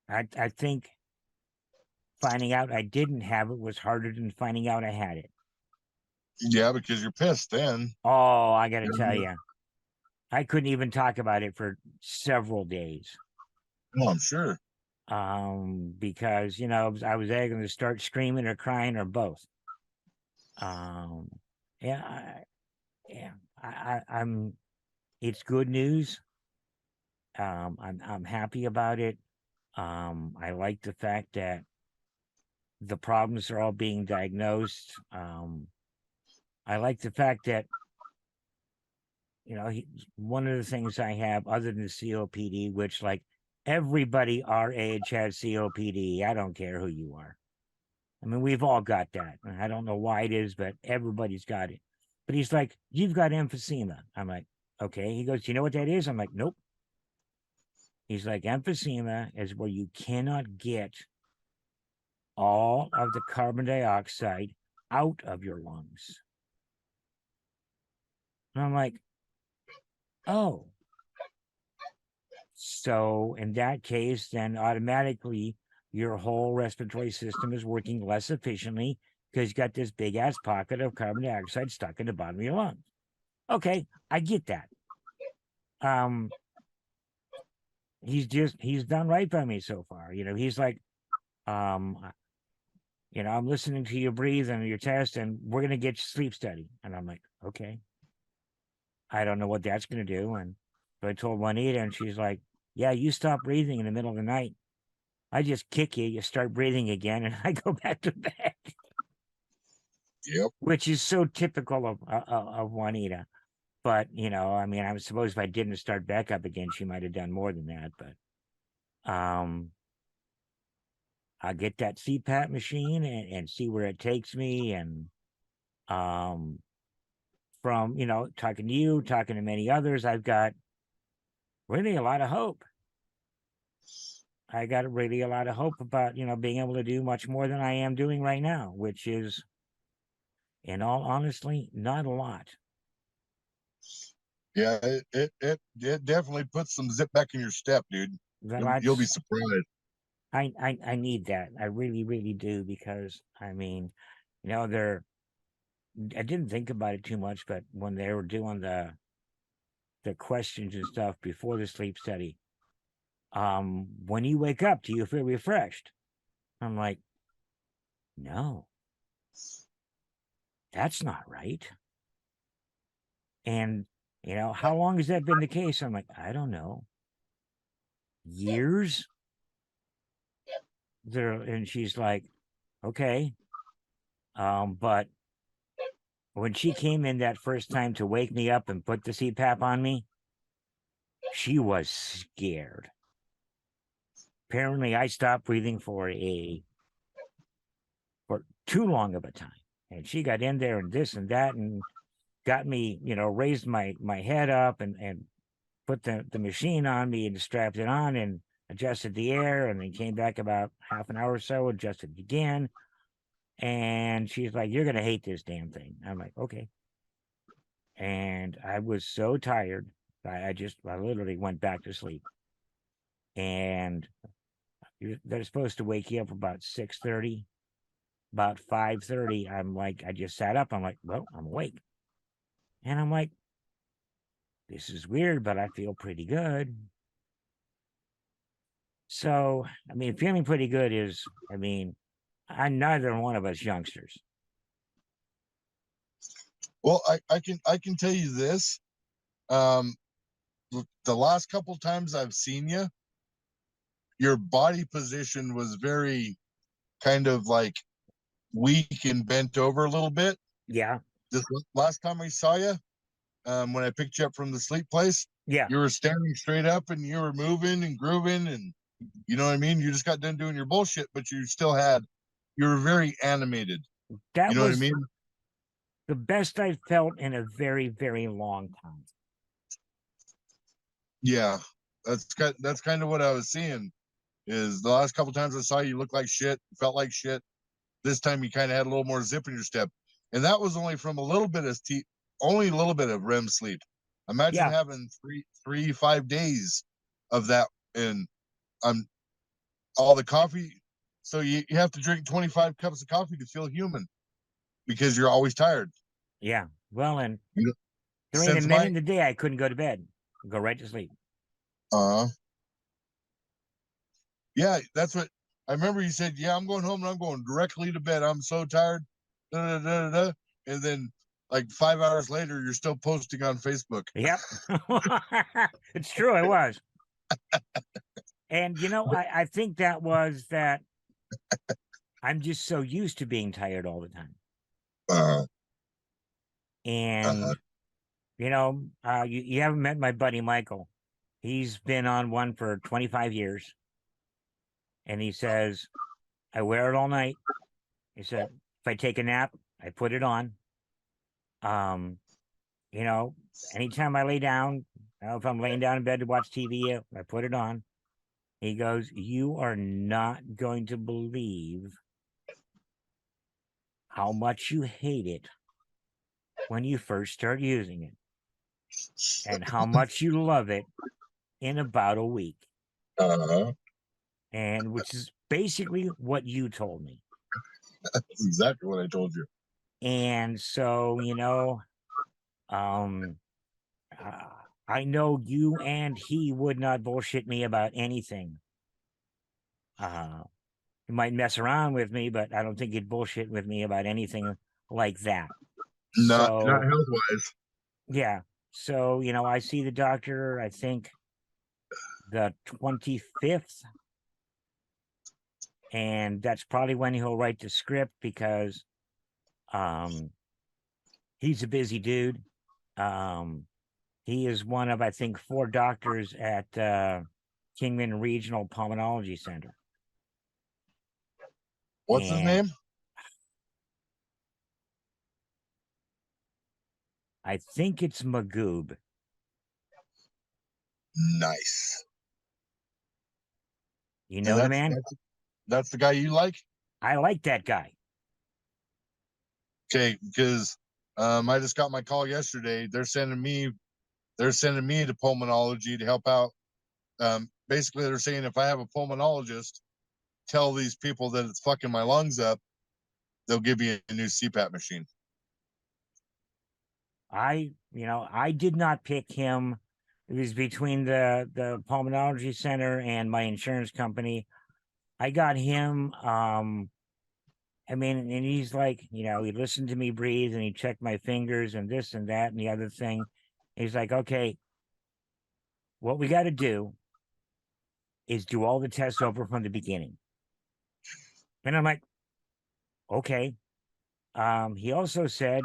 I think finding out I didn't have it was harder than finding out I had it. Yeah, because you're pissed then. Oh, I gotta tell Yeah. you, I couldn't even talk about it for several days. No, I'm sure. Because I was either going to start screaming or crying or both. Um, yeah, yeah, I'm. It's good news. I'm happy about it. I like the fact that the problems are all being diagnosed. I like the fact that one of the things I have other than COPD, which like everybody our age has COPD. I don't care who you are. I mean, we've all got that. I don't know why it is, but everybody's got it. But he's like, you've got emphysema. I'm like, okay. He goes, you know what that is? I'm like, nope. He's like, emphysema is where you cannot get all of the carbon dioxide out of your lungs. And I'm like, oh. So in that case, then automatically your whole respiratory system is working less efficiently because you got this big ass pocket of carbon dioxide stuck in the bottom of your lungs. Okay, I get that. He's done right by me so far. He's like, um, I'm listening to you breathe and your test, and we're gonna get sleep study. And I'm like, okay. I don't know what that's gonna do. And so I told Juanita, and she's like, yeah, you stop breathing in the middle of the night. I just kick you, you start breathing again, and I go back to bed. Yep. Which is so typical of Juanita. But I mean, I suppose if I didn't start back up again, she might have done more than that. But I'll get that CPAP machine and see where it takes me. And um, from talking to you, talking to many others, I've got really a lot of hope. I got really a lot of hope about being able to do much more than I am doing right now, which is, in all honestly, not a lot. Yeah, it definitely puts some zip back in your step, dude. You'll be That's surprised. I need that. I really, really do, because I mean, they're I didn't think about it too much, but when they were doing the questions and stuff before the sleep study, when you wake up, do you feel refreshed? I'm like, no, that's not right. And How long has that been the case? I'm like, I don't know. Years? And she's like, okay. But when she came in that first time to wake me up and put the CPAP on me, she was scared. Apparently, I stopped breathing for too long of a time, and she got in there and this and that and got me, raised my head up and put the machine on me and strapped it on and adjusted the air, and then came back about half an hour or so, adjusted it again. And she's like, "You're gonna hate this damn thing." I'm like, "Okay." And I was so tired, I literally went back to sleep. And they're supposed to wake you up about 6:30. About 5:30, I just sat up. I'm like, well, I'm awake. And I'm like, this is weird, but I feel pretty good. So, feeling pretty good is, I'm neither one of us youngsters. Well, I can tell you this. Um, the last couple times I've seen you, your body position was very kind of like weak and bent over a little bit. Yeah. This last time I saw you, when I picked you up from the sleep place, Yeah. you were standing straight up and you were moving and grooving, and you know what I mean? You just got done doing your bullshit, but you were very animated. That You know what I was mean? the best I felt in a very, very long time. Yeah. That's kind of what I was seeing. Is the last couple times I saw you, look like shit, felt like shit. This time you kind of had a little more zip in your step, and that was only from only a little bit of REM sleep. Imagine Yeah. having 5 days of that, and all the coffee. So you have to drink 25 cups of coffee to feel human because you're always tired. Yeah. Well, and You know, there ain't a since minute my in the day I couldn't go to bed, go right to sleep. uh yeah, that's what I remember. You said, "Yeah, I'm going home and I'm going directly to bed. I'm so tired." Da, da, da, da, da. And then, like 5 hours later, you're still posting on Facebook. Yep. It's true. I was. And, I think that was that I'm just so used to being tired all the time. Uh, uh, And, you haven't met my buddy Michael. He's been on one for 25 years. And he says, I wear it all night. He said, if I take a nap, I put it on. Um, you know, Anytime I lay down, if I'm laying down in bed to watch TV, I put it on. He goes, you are not going to believe how much you hate it when you first start using it and how much you love it in about a week. uh, And which is basically what you told me. that's exactly what I told you. And so, um, uh, I know you and he would not bullshit me about anything. He might mess around with me, but I don't think he'd bullshit with me about anything like that. Not So, health wise. yeah. So, I see the doctor, I think the 25th, and that's probably when he'll write the script because um he's a busy dude. Um he is one of I think 4 doctors at Kingman Regional Pulmonology Center. What's his And name? I think it's Magoob. Nice. You And know the man? that's the guy you like? I like that guy. Okay, because I just got my call yesterday. They're sending me to pulmonology to help out. Basically, they're saying if I have a pulmonologist tell these people that it's fucking my lungs up, they'll give me a new CPAP machine. I did not pick him. It was between the pulmonology center and my insurance company. I got him. And he's like, he listened to me breathe and he checked my fingers and this and that and the other thing. He's like, okay, what we got to do is do all the tests over from the beginning. And I'm like, okay. He also said,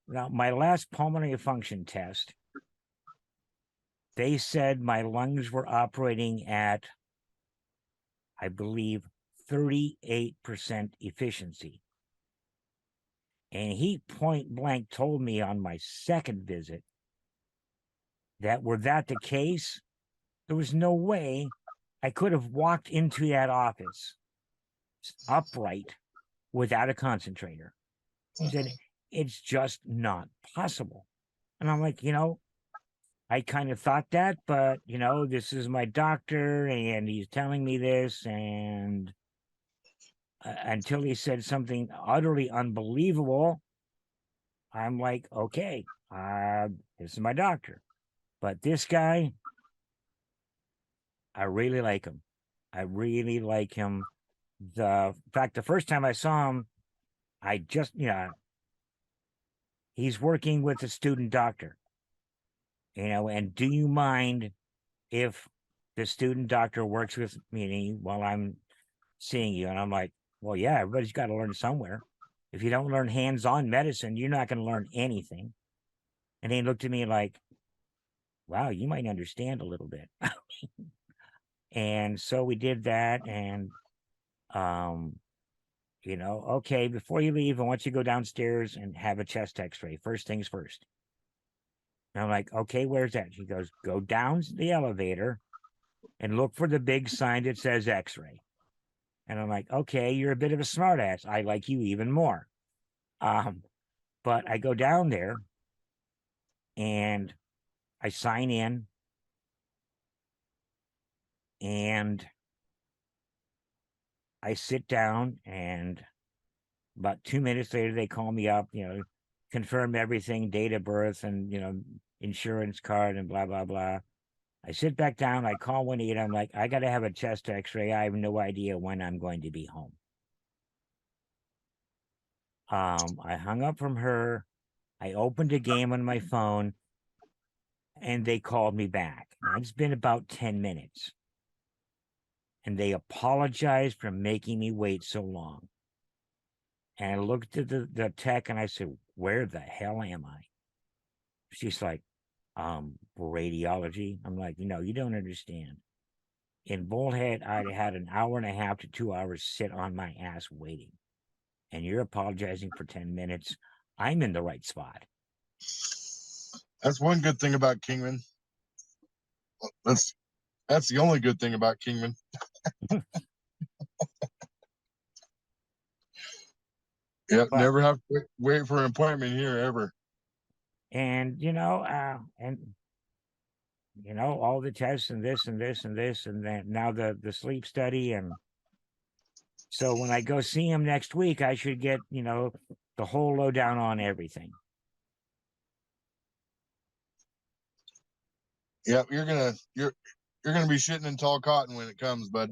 now my last pulmonary function test, they said my lungs were operating at, I believe, 38% efficiency. And he point blank told me on my second visit that were that the case, there was no way I could have walked into that office upright without a concentrator. He said, it's just not possible. And I'm like, I kind of thought that, but this is my doctor and he's telling me this. And until he said something utterly unbelievable, I'm like, okay, this is my doctor. But this guy, I really like him. I really like him. In fact, the first time I saw him, I just, he's working with a student doctor, and do you mind if the student doctor works with me while I'm seeing you? And I'm like, well, yeah, everybody's got to learn somewhere. If you don't learn hands-on medicine, you're not going to learn anything. And he looked at me like, wow, you might understand a little bit. And so we did that. And, okay, before you leave, I want you to go downstairs and have a chest x-ray. First things first. And I'm like, okay, where's that? She goes, go down the elevator and look for the big sign that says x-ray. And I'm like, okay, you're a bit of a smartass. I like you even more. But I go down there and I sign in, and I sit down, and about 2 minutes later, they call me up, confirm everything, date of birth and, insurance card and blah, blah, blah. I sit back down, I call Winnie, and I'm like, I got to have a chest x-ray. I have no idea when I'm going to be home. I hung up from her. I opened a game on my phone, and they called me back. Now, it's been about 10 minutes. And they apologized for making me wait so long. And I looked at the tech and I said, where the hell am I? She's like, radiology. I'm like, you don't understand. In Bullhead, I'd had an hour and a half to 2 hours sit on my ass waiting. And you're apologizing for 10 minutes. I'm in the right spot. That's one good thing about Kingman. That's the only good thing about Kingman. Yep, But, never have to wait for an appointment here ever. and all the tests and this and this and this and then now the sleep study. And so when I go see him next week, I should get the whole lowdown on everything. Yep, you're gonna be shitting in tall cotton when it comes, bud.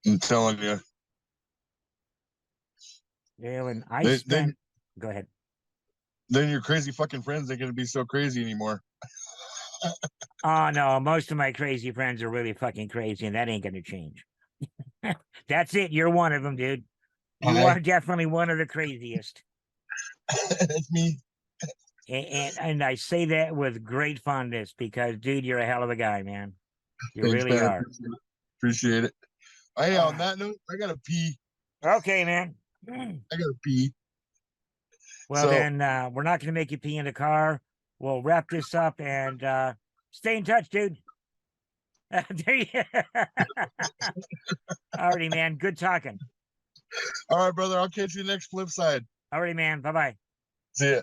I'm telling you. Yeah, and go ahead. Then your crazy fucking friends ain't gonna be so crazy anymore. Oh no, most of my crazy friends are really fucking crazy, and that ain't gonna change. That's it. You're one of them, dude. You are definitely one of the craziest. That's me. And I say that with great fondness because, dude, you're a hell of a guy, man. You Thanks, really man. are. Appreciate it. Hey, on that note, I gotta pee. Okay, man. I gotta pee. Well, then we're not gonna make you pee in the car. We'll wrap this up and stay in touch, dude. There you Alrighty, man. Good talking. All right, brother. I'll catch you next flip side. Alrighty, man. Bye-bye. See ya.